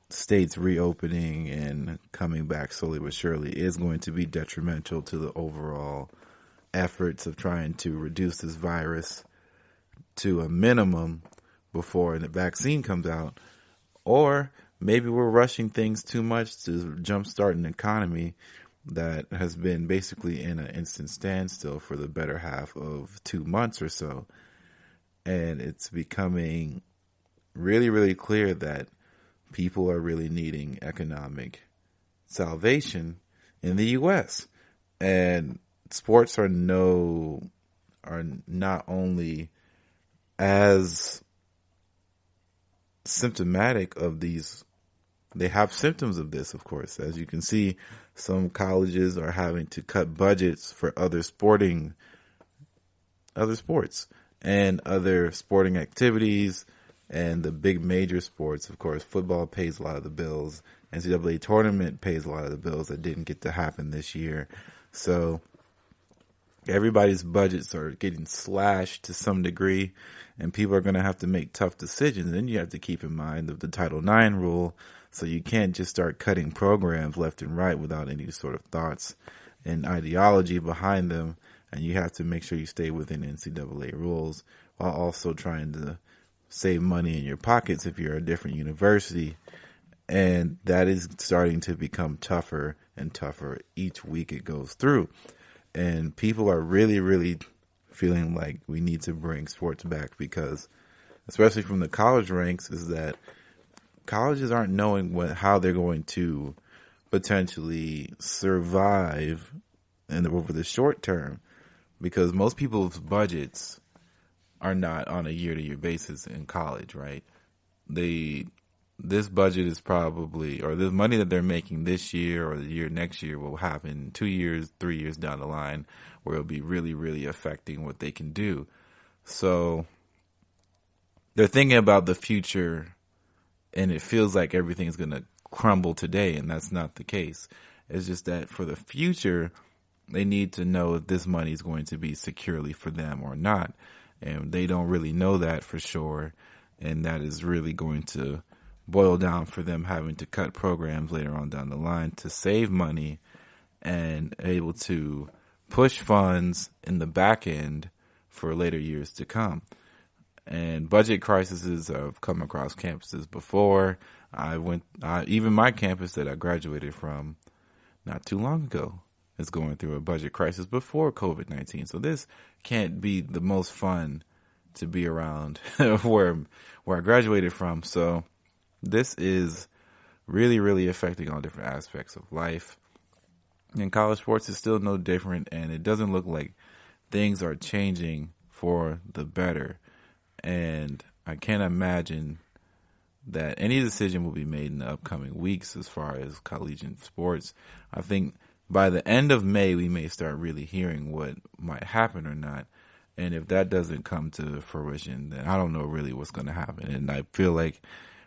S2: states reopening and coming back slowly but surely is going to be detrimental to the overall efforts of trying to reduce this virus to a minimum before the vaccine comes out. Or maybe we're rushing things too much to jumpstart an economy that has been basically in an instant standstill for the better half of 2 months or so. And it's becoming really, really clear that people are really needing economic salvation in the U.S. And sports are not only as symptomatic of these, they have symptoms of this, of course. As you can see, some colleges are having to cut budgets for other sports and other sporting activities. And the big major sports, of course, football pays a lot of the bills. NCAA tournament pays a lot of the bills that didn't get to happen this year. So everybody's budgets are getting slashed to some degree, and people are going to have to make tough decisions. And you have to keep in mind the Title IX rule. So you can't just start cutting programs left and right without any sort of thoughts and ideology behind them. And you have to make sure you stay within NCAA rules while also trying to save money in your pockets if you're a different university. And that is starting to become tougher and tougher each week it goes through. And people are really, really feeling like we need to bring sports back because, especially from the college ranks, is that colleges aren't knowing how they're going to potentially survive over the short term, because most people's budgets are not on a year-to-year basis in college, right? This budget is probably, or the money that they're making this year or the year next year will happen 2 years, 3 years down the line, where it'll be really, really affecting what they can do. So they're thinking about the future, and it feels like everything's going to crumble today, and that's not the case. It's just that for the future, they need to know if this money is going to be securely for them or not. And they don't really know that for sure. And that is really going to boil down for them having to cut programs later on down the line to save money and able to push funds in the back end for later years to come. And budget crises have come across campuses before. Even my campus that I graduated from not too long ago is going through a budget crisis before COVID-19. So this can't be the most fun to be around where I graduated from. So this is really, really affecting all different aspects of life. And college sports is still no different, and it doesn't look like things are changing for the better. And I can't imagine that any decision will be made in the upcoming weeks as far as collegiate sports. I think by the end of May, we may start really hearing what might happen or not. And if that doesn't come to fruition, then I don't know really what's going to happen. And I feel like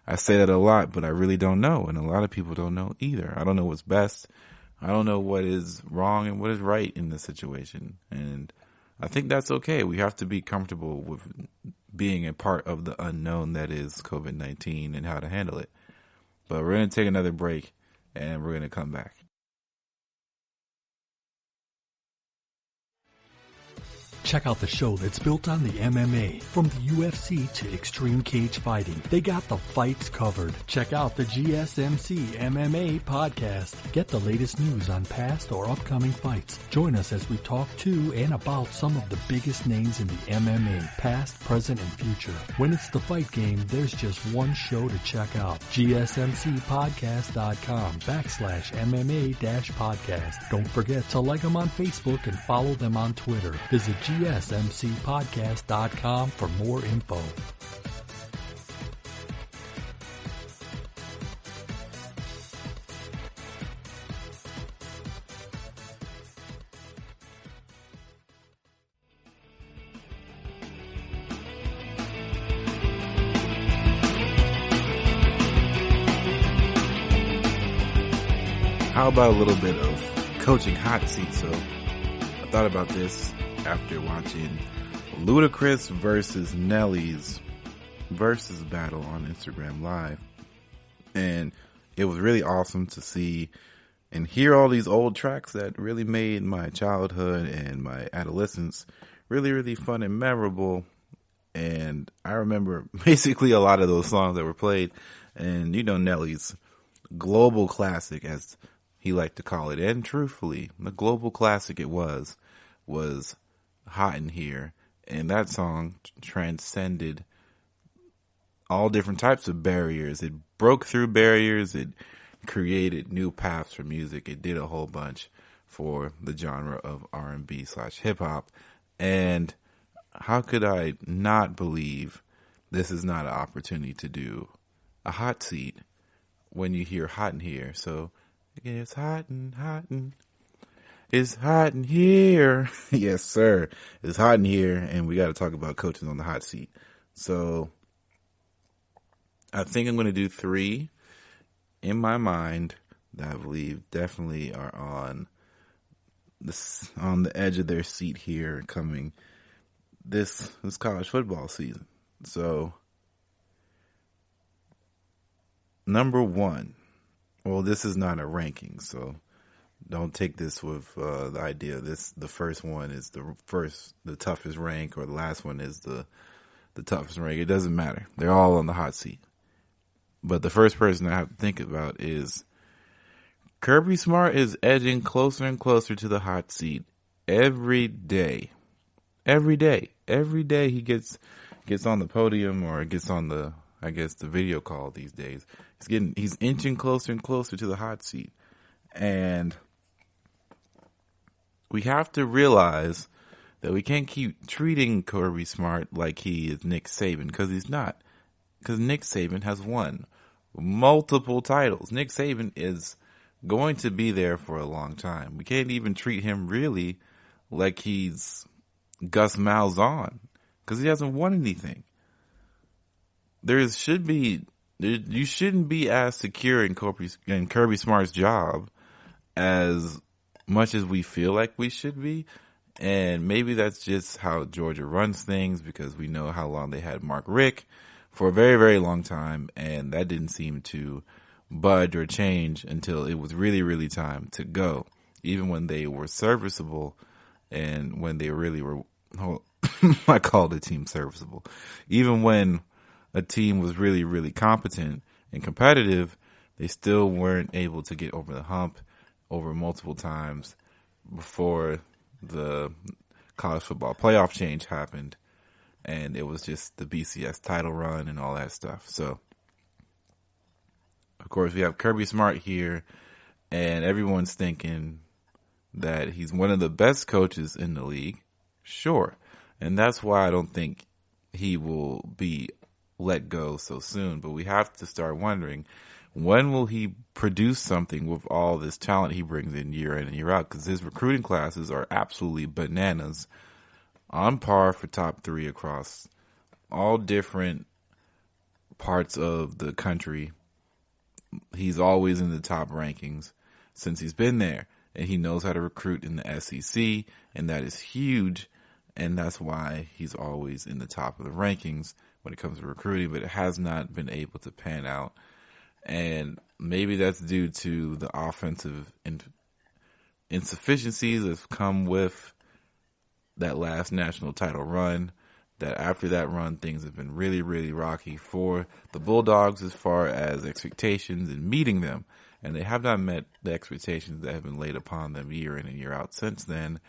S2: I say that a lot, but I really don't know. And a lot of people don't know either. I don't know what's best. I don't know what is wrong and what is right in this situation. And I think that's okay. We have to be comfortable with being a part of the unknown that is COVID-19 and how to handle it. But we're going to take another break, and we're going to come back.
S4: Check out the show that's built on the MMA, from the UFC to extreme cage fighting. They got the fights covered. Check out the GSMC MMA podcast. Get the latest news on past or upcoming fights. Join us as we talk to and about some of the biggest names in the MMA, past, present, and future. When it's the fight game, there's just one show to check out. GSMCpodcast.com/MMA-podcast. Don't forget to like them on Facebook and follow them on Twitter. Visit GSMCpodcast.com for more info.
S2: How about a little bit of coaching hot seat? So I thought about this after watching Ludacris versus Nelly's versus battle on Instagram Live. And it was really awesome to see and hear all these old tracks that really made my childhood and my adolescence really, really fun and memorable. And I remember basically a lot of those songs that were played. And you know, Nelly's global classic, as he liked to call it, and truthfully, the global classic it was Hot in Here. And that song transcended all different types of barriers. It broke through barriers. It created new paths for music. It did a whole bunch for the genre of R&B/hip hop. And how could I not believe this is not an opportunity to do a hot seat when you hear Hot in Here? So it's hot and it's hot in here. Yes, sir. It's hot in here, and we got to talk about coaches on the hot seat. So I think I'm going to do 3 in my mind that I believe definitely are on the edge of their seat here coming this college football season. So number 1, well, this is not a ranking, so don't take this with the idea the first one is the toughest rank, or the last one is the toughest rank. It doesn't matter. They're all on the hot seat. But the first person I have to think about is Kirby Smart is edging closer and closer to the hot seat every day. Every day. Every day he gets on the podium or gets on the video call these days. He's inching closer and closer to the hot seat. And we have to realize that we can't keep treating Kirby Smart like he is Nick Saban, because he's not. Because Nick Saban has won multiple titles. Nick Saban is going to be there for a long time. We can't even treat him really like he's Gus Malzahn, because he hasn't won anything. You shouldn't be as secure in Kirby Smart's job as much as we feel like we should be. And maybe that's just how Georgia runs things, because we know how long they had Mark Richt for a very, very long time, and that didn't seem to budge or change until it was really, really time to go. Even when they were serviceable and when they really were, I call the team serviceable. Even when a team was really, really competent and competitive, they still weren't able to get over the hump over multiple times before the college football playoff change happened. And it was just the BCS title run and all that stuff. So, of course, we have Kirby Smart here, and everyone's thinking that he's one of the best coaches in the league. Sure. And that's why I don't think he will be let go so soon. But we have to start wondering, when will he produce something with all this talent he brings in and year out? Because his recruiting classes are absolutely bananas, on par for top 3 across all different parts of the country. He's always in the top rankings since he's been there, and he knows how to recruit in the SEC, and that is huge, and that's why he's always in the top of the rankings when it comes to recruiting, but it has not been able to pan out. And maybe that's due to the offensive insufficiencies that have come with that last national title run, that after that run, things have been really, really rocky for the Bulldogs as far as expectations and meeting them. And they have not met the expectations that have been laid upon them year in and year out since then.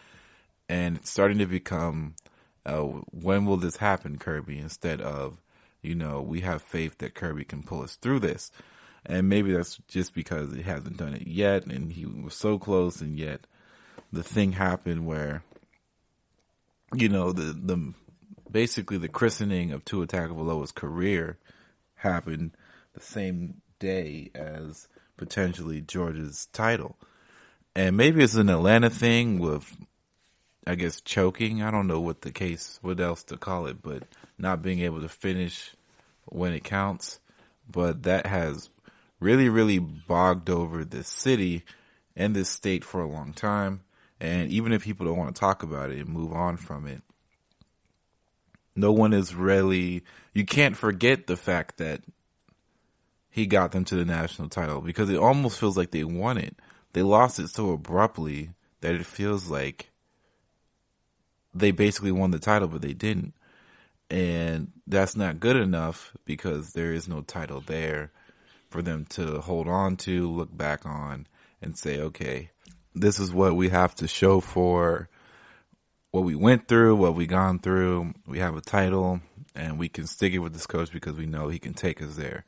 S2: And it's starting to become, when will this happen, Kirby? Instead of, we have faith that Kirby can pull us through this. And maybe that's just because he hasn't done it yet, and he was so close, and yet the thing happened where, basically the christening of Tua Tagovailoa's career happened the same day as potentially Georgia's title. And maybe it's an Atlanta thing with, I guess, choking. I don't know what else to call it, but not being able to finish when it counts. But that has really, really bogged over this city and this state for a long time. And even if people don't want to talk about it and move on from it, no one is really, you can't forget the fact that he got them to the national title because it almost feels like they won it. They lost it so abruptly that it feels like they basically won the title, but they didn't. And that's not good enough because there is no title there for them to hold on to, look back on, and say, okay, this is what we have to show for what we went through, what we gone through. We have a title, and we can stick it with this coach because we know he can take us there.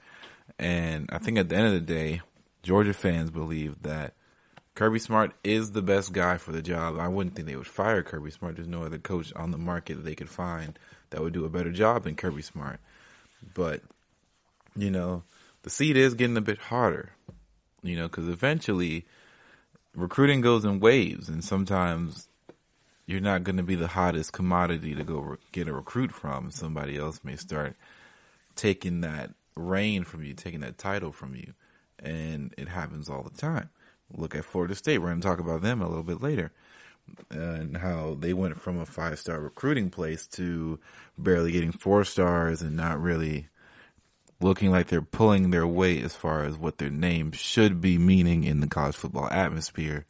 S2: And I think at the end of the day, Georgia fans believe that Kirby Smart is the best guy for the job. I wouldn't think they would fire Kirby Smart. There's no other coach on the market that they could find that would do a better job than Kirby Smart. But, you know, the seat is getting a bit harder, you know, because eventually recruiting goes in waves, and sometimes you're not going to be the hottest commodity to go get a recruit from. Somebody else may start taking that reign from you, taking that title from you, and it happens all the time. Look at Florida State. We're going to talk about them a little bit later, and how they went from a 5-star recruiting place to barely getting 4 stars and not really looking like they're pulling their weight as far as what their name should be meaning in the college football atmosphere.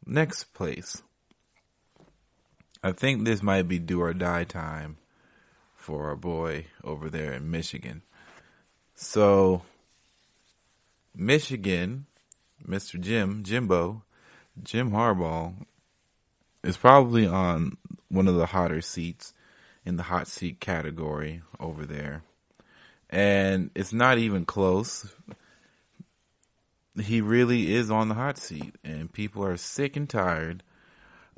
S2: Next place. I think this might be do or die time for our boy over there in Michigan. So, Michigan, Mr. Jim Harbaugh, is probably on one of the hotter seats in the hot seat category over there. And it's not even close. He really is on the hot seat, and people are sick and tired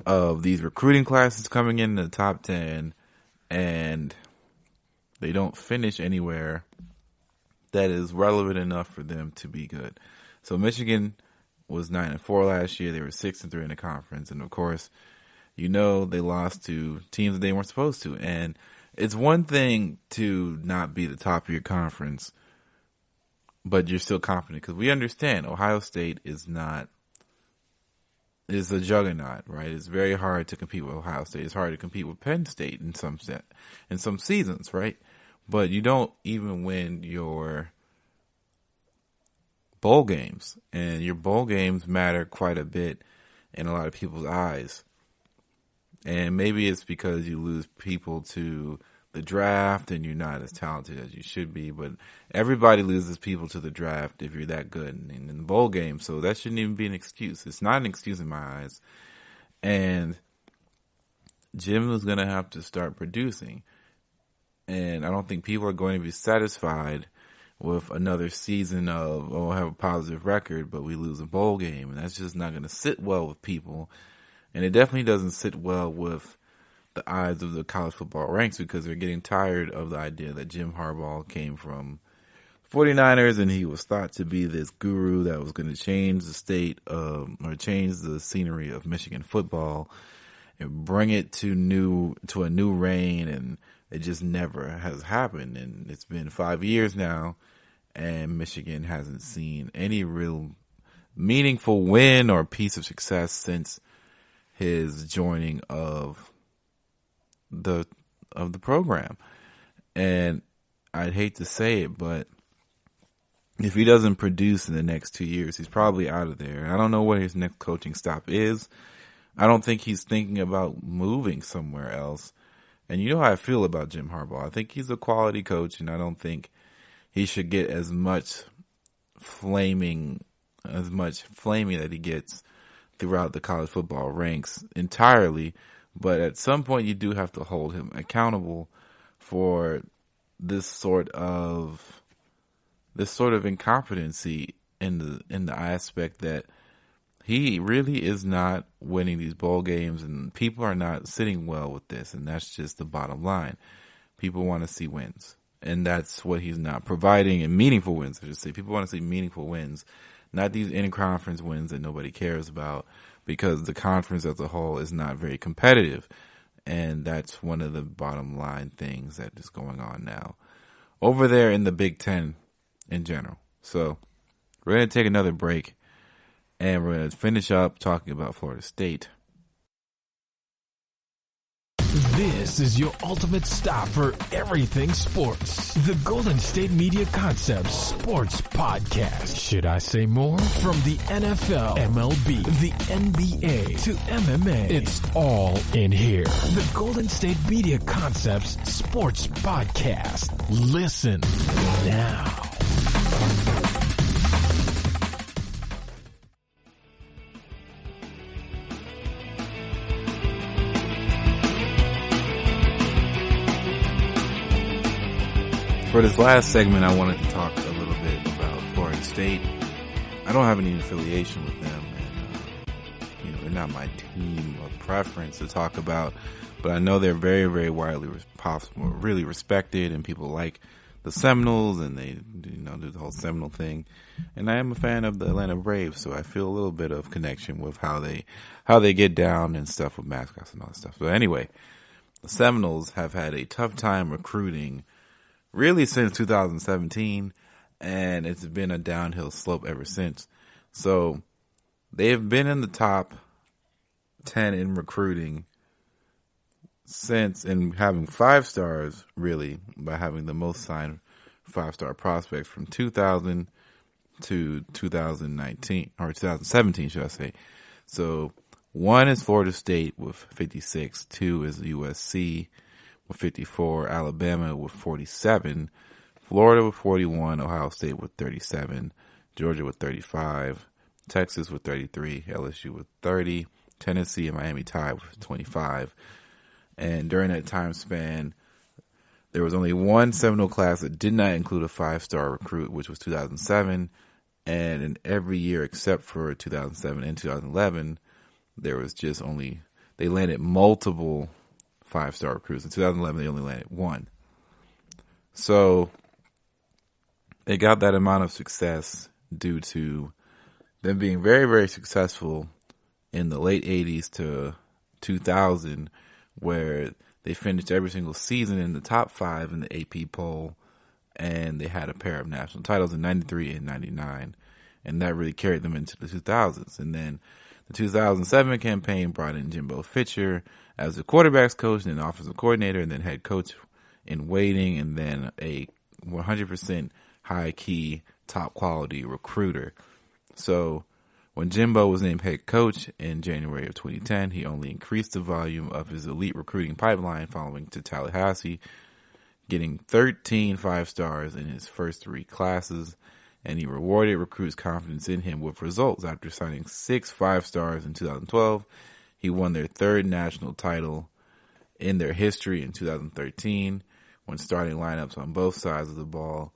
S2: of these recruiting classes coming in the top 10, and they don't finish anywhere that is relevant enough for them to be good. So Michigan was 9-4 last year. They were 6-3 in the conference, and of course, you know, they lost to teams that they weren't supposed to. And it's one thing to not be the top of your conference, but you're still confident, because we understand Ohio State is a juggernaut, right? It's very hard to compete with Ohio State. It's hard to compete with Penn State in some seasons, right? But you don't even win your bowl games, and your bowl games matter quite a bit in a lot of people's eyes. And maybe it's because you lose people to the draft and you're not as talented as you should be, but everybody loses people to the draft if you're that good in the bowl game. So that shouldn't even be an excuse. It's not an excuse in my eyes. And Jim is going to have to start producing. And I don't think people are going to be satisfied with another season of, oh, I have a positive record, but we lose a bowl game. And that's just not going to sit well with people. And it definitely doesn't sit well with the eyes of the college football ranks, because they're getting tired of the idea that Jim Harbaugh came from 49ers and he was thought to be this guru that was going to change the state of, or change the scenery of Michigan football and bring it to a new reign. And it just never has happened. And it's been 5 years now, and Michigan hasn't seen any real meaningful win or piece of success since his joining of the program. And I'd hate to say it, but if he doesn't produce in the next 2 years, he's probably out of there. I don't know what his next coaching stop is. I don't think he's thinking about moving somewhere else. And you know how I feel about Jim Harbaugh. I think he's a quality coach, and I don't think he should get as much flaming that he gets throughout the college football ranks entirely. But at some point, you do have to hold him accountable for this sort of incompetency in the aspect that he really is not winning these bowl games, and people are not sitting well with this, and that's just the bottom line. People want to see wins, and that's what he's not providing, and meaningful wins, I should say. People want to see meaningful wins, not these in-conference wins that nobody cares about, because the conference as a whole is not very competitive, and that's one of the bottom line things that is going on now over there in the Big Ten in general. So we're going to take another break, and we're going to finish up talking about Florida State.
S5: This is your ultimate stop for everything sports. The Golden State Media Concepts Sports Podcast. Should I say more? From the NFL, MLB, the NBA to MMA, it's all in here. The Golden State Media Concepts Sports Podcast. Listen now.
S2: For this last segment, I wanted to talk a little bit about Florida State. I don't have any affiliation with them, and they're not my team of preference to talk about. But I know they're very, very widely really respected, and people like the Seminoles, and they do the whole Seminole thing. And I am a fan of the Atlanta Braves, so I feel a little bit of connection with how they get down and stuff with mascots and all that stuff. But anyway, the Seminoles have had a tough time recruiting really since 2017, and it's been a downhill slope ever since. So they've been in the top 10 in recruiting since, and having 5 stars, really, by having the most signed 5-star prospects from 2000 to 2019, or 2017, should I say. So 1 is Florida State with 56, 2 is USC with 54, Alabama with 47, Florida with 41, Ohio State with 37, Georgia with 35, Texas with 33, LSU with 30, Tennessee and Miami tied with 25. And during that time span, there was only one Seminole class that did not include a 5-star recruit, which was 2007. And in every year except for 2007 and 2011, there was just they landed multiple 5-star recruits. In 2011, they only landed 1. So they got that amount of success due to them being very, very successful in the late 80s to 2000, where they finished every single season in the top 5 in the AP poll, and they had a pair of national titles in 93 and 99, and that really carried them into the 2000s. And then the 2007 campaign brought in Jimbo Fisher as the quarterbacks coach and then offensive coordinator and then head coach in waiting, and then a 100% high key, top quality recruiter. So when Jimbo was named head coach in January of 2010, he only increased the volume of his elite recruiting pipeline following to Tallahassee, getting 13 5-stars in his first 3 classes, and he rewarded recruits' confidence in him with results. After signing 6 5-stars in 2012, he won their 3rd national title in their history in 2013 when starting lineups on both sides of the ball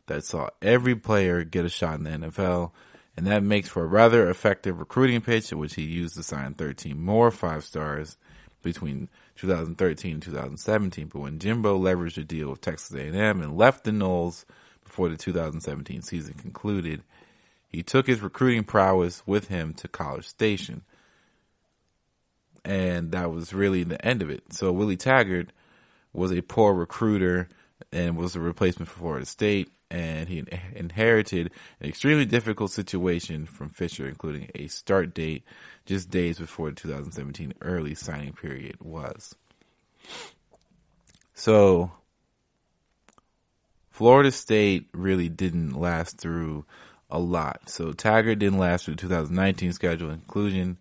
S2: that saw every player get a shot in the NFL. And that makes for a rather effective recruiting pitch, which he used to sign 13 more 5-stars between 2013 and 2017. But when Jimbo leveraged a deal with Texas A&M and left the Noles before the 2017 season concluded, he took his recruiting prowess with him to College Station. And that was really the end of it. So Willie Taggart was a poor recruiter and was a replacement for Florida State. And he inherited an extremely difficult situation from Fisher, including a start date just days before the 2017 early signing period was. So Florida State really didn't last through a lot. So Taggart didn't last through the 2019 schedule inclusion.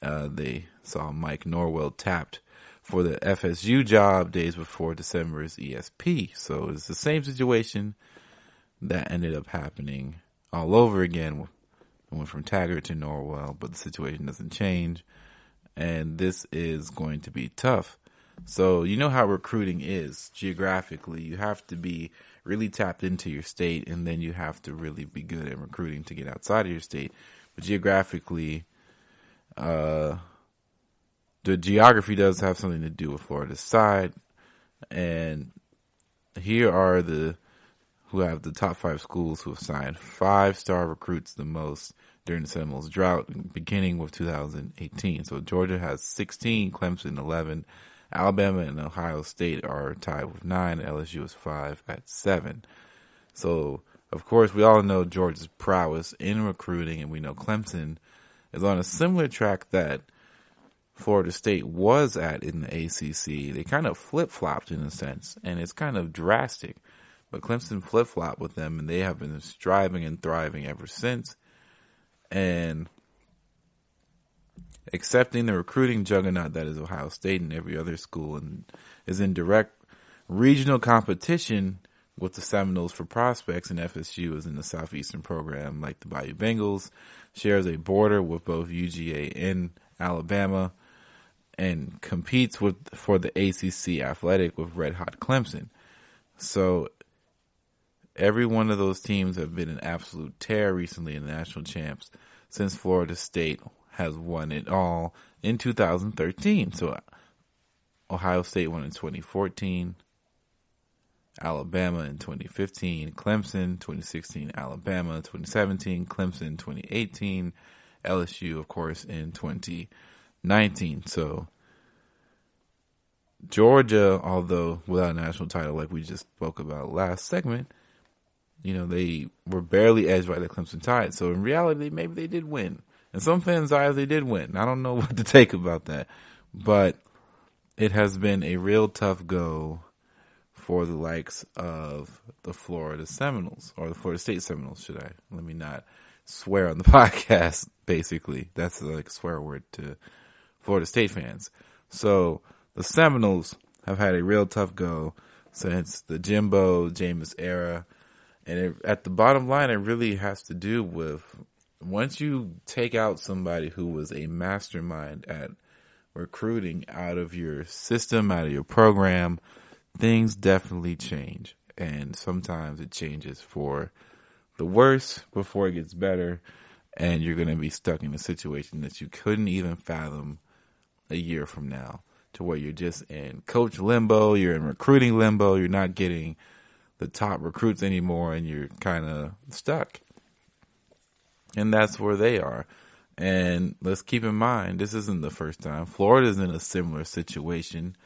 S2: They saw Mike Norwell tapped for the FSU job days before December's ESP. So it's the same situation that ended up happening all over again. It went from Taggart to Norwell, but the situation doesn't change. And this is going to be tough. So you know how recruiting is geographically. You have to be really tapped into your state, and then you have to really be good at recruiting to get outside of your state. But geographically, the geography does have something to do with Florida's side. And here are who have the top 5 schools who have signed 5-star recruits the most during the Seminoles drought, beginning with 2018. So Georgia has 16, Clemson 11, Alabama and Ohio State are tied with 9, LSU is 5 at 7. So, of course, we all know Georgia's prowess in recruiting, and we know Clemson is on a similar track that Florida State was at in the ACC. They kind of flip-flopped in a sense, and it's kind of drastic. But Clemson flip-flopped with them, and they have been striving and thriving ever since. And accepting the recruiting juggernaut that is Ohio State and every other school, and is in direct regional competition with the Seminoles for prospects, and FSU is in the Southeastern program like the Bayou Bengals, shares a border with both UGA and Alabama, and competes for the ACC Athletic with Red Hot Clemson. So every one of those teams have been an absolute tear recently in the national champs since Florida State has won it all in 2013. So Ohio State won in 2014, Alabama in 2015, Clemson 2016, Alabama 2017, Clemson 2018, LSU, of course, in 2019. So Georgia, although without a national title like we just spoke about last segment, they were barely edged by the Clemson Tide. So in reality, maybe they did win. In some fans' eyes, they did win. I don't know what to take about that. But it has been a real tough go for the likes of the Florida Seminoles, or the Florida State Seminoles, let me not swear on the podcast, basically. That's like a swear word to Florida State fans. So the Seminoles have had a real tough go since the Jimbo Jameis era. And at the bottom line, it really has to do with once you take out somebody who was a mastermind at recruiting out of your system, out of your program, things definitely change. And sometimes it changes for the worse before it gets better. And you're going to be stuck in a situation that you couldn't even fathom a year from now, to where you're just in coach limbo, you're in recruiting limbo, you're not getting the top recruits anymore, and you're kind of stuck. And that's where they are. And let's keep in mind, this isn't the first time. Florida's in a similar situation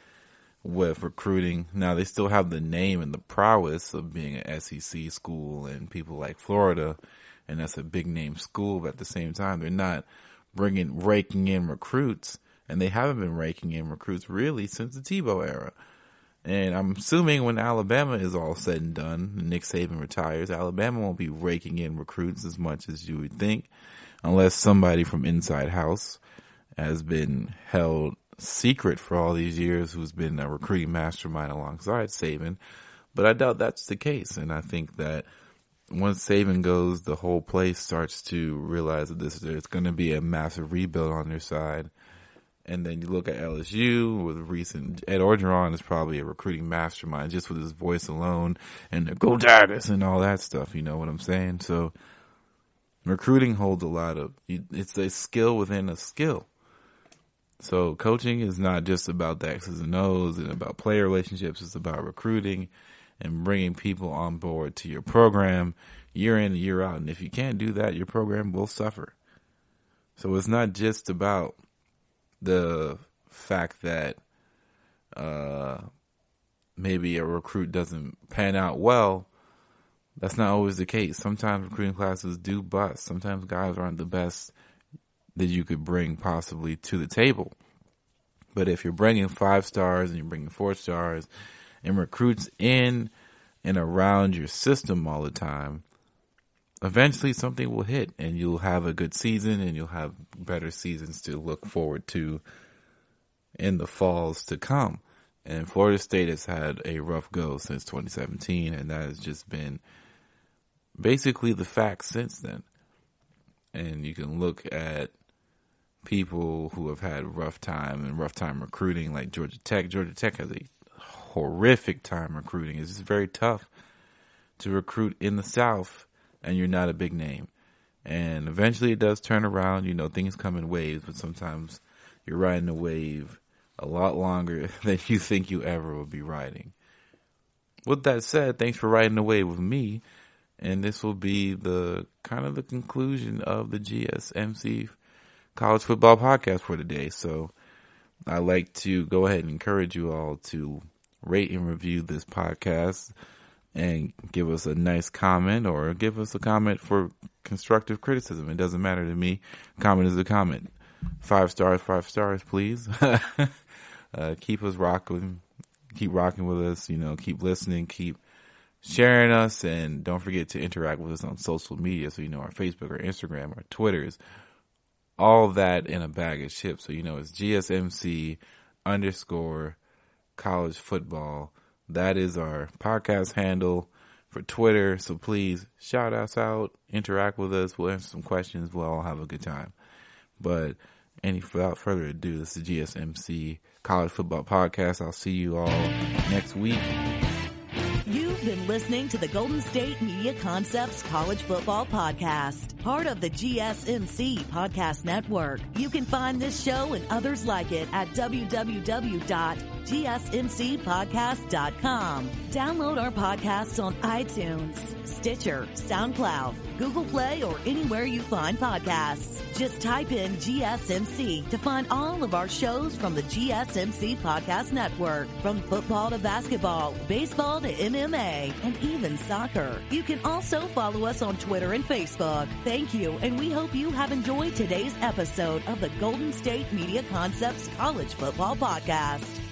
S2: with recruiting. Now, they still have the name and the prowess of being an SEC school and people like Florida, and that's a big name school, but at the same time, they're not raking in recruits, and they haven't been raking in recruits really since the Tebow era. And I'm assuming when Alabama is all said and done, and Nick Saban retires, Alabama won't be raking in recruits as much as you would think, unless somebody from inside house has been held secret for all these years, who's been a recruiting mastermind alongside Saban. But I doubt that's the case. And I think that once Saban goes, the whole place starts to realize that there's going to be a massive rebuild on their side. And then you look at LSU with recent Ed Orgeron is probably a recruiting mastermind just with his voice alone, and the Go Tigers and all that stuff. You know what I'm saying? So recruiting holds a lot of, it's a skill within a skill. So coaching is not just about the X's and O's and about player relationships. It's about recruiting and bringing people on board to your program year in and year out. And if you can't do that, your program will suffer. So it's not just about the fact that maybe a recruit doesn't pan out well. That's not always the case. Sometimes recruiting classes do bust. Sometimes guys aren't the best that you could bring possibly to the table. But if you're bringing 5 stars and you're bringing 4 stars and recruits in and around your system all the time, eventually something will hit and you'll have a good season, and you'll have better seasons to look forward to in the falls to come. And Florida State has had a rough go since 2017, and that has just been basically the facts since then. And you can look at people who have had rough time recruiting, like Georgia Tech. Georgia Tech has a horrific time recruiting. It's just very tough to recruit in the South, and you're not a big name. And eventually it does turn around. You know, things come in waves, but sometimes you're riding a wave a lot longer than you think you ever will be riding. With that said, thanks for riding the wave with me. And this will be the kind of the conclusion of the GSMC College Football Podcast for today. So I'd like to go ahead and encourage you all to rate and review this podcast and give us a nice comment, or give us a comment for constructive criticism. It doesn't matter to me. Comment is a comment. 5 stars, please. Keep rocking with us, keep listening, keep sharing us, and don't forget to interact with us on social media. So, our Facebook, our Instagram, our Twitters, all that in a bag of chips. So, it's GSMC _ college football. That is our podcast handle for Twitter. So please shout us out, interact with us. We'll answer some questions. We'll all have a good time. But without further ado, this is GSMC College Football Podcast. I'll see you all next week.
S1: You've been listening to the Golden State Media Concepts College Football Podcast, part of the GSMC Podcast Network. You can find this show and others like it at www.gsmcpodcast.com. Download our podcasts on iTunes, Stitcher, SoundCloud, Google Play, or anywhere you find podcasts. Just type in GSMC to find all of our shows from the GSMC Podcast Network, from football to basketball, baseball to MMA, and even soccer. You can also follow us on Twitter and Facebook. Thank you, and we hope you have enjoyed today's episode of the Golden State Media Concepts College Football Podcast.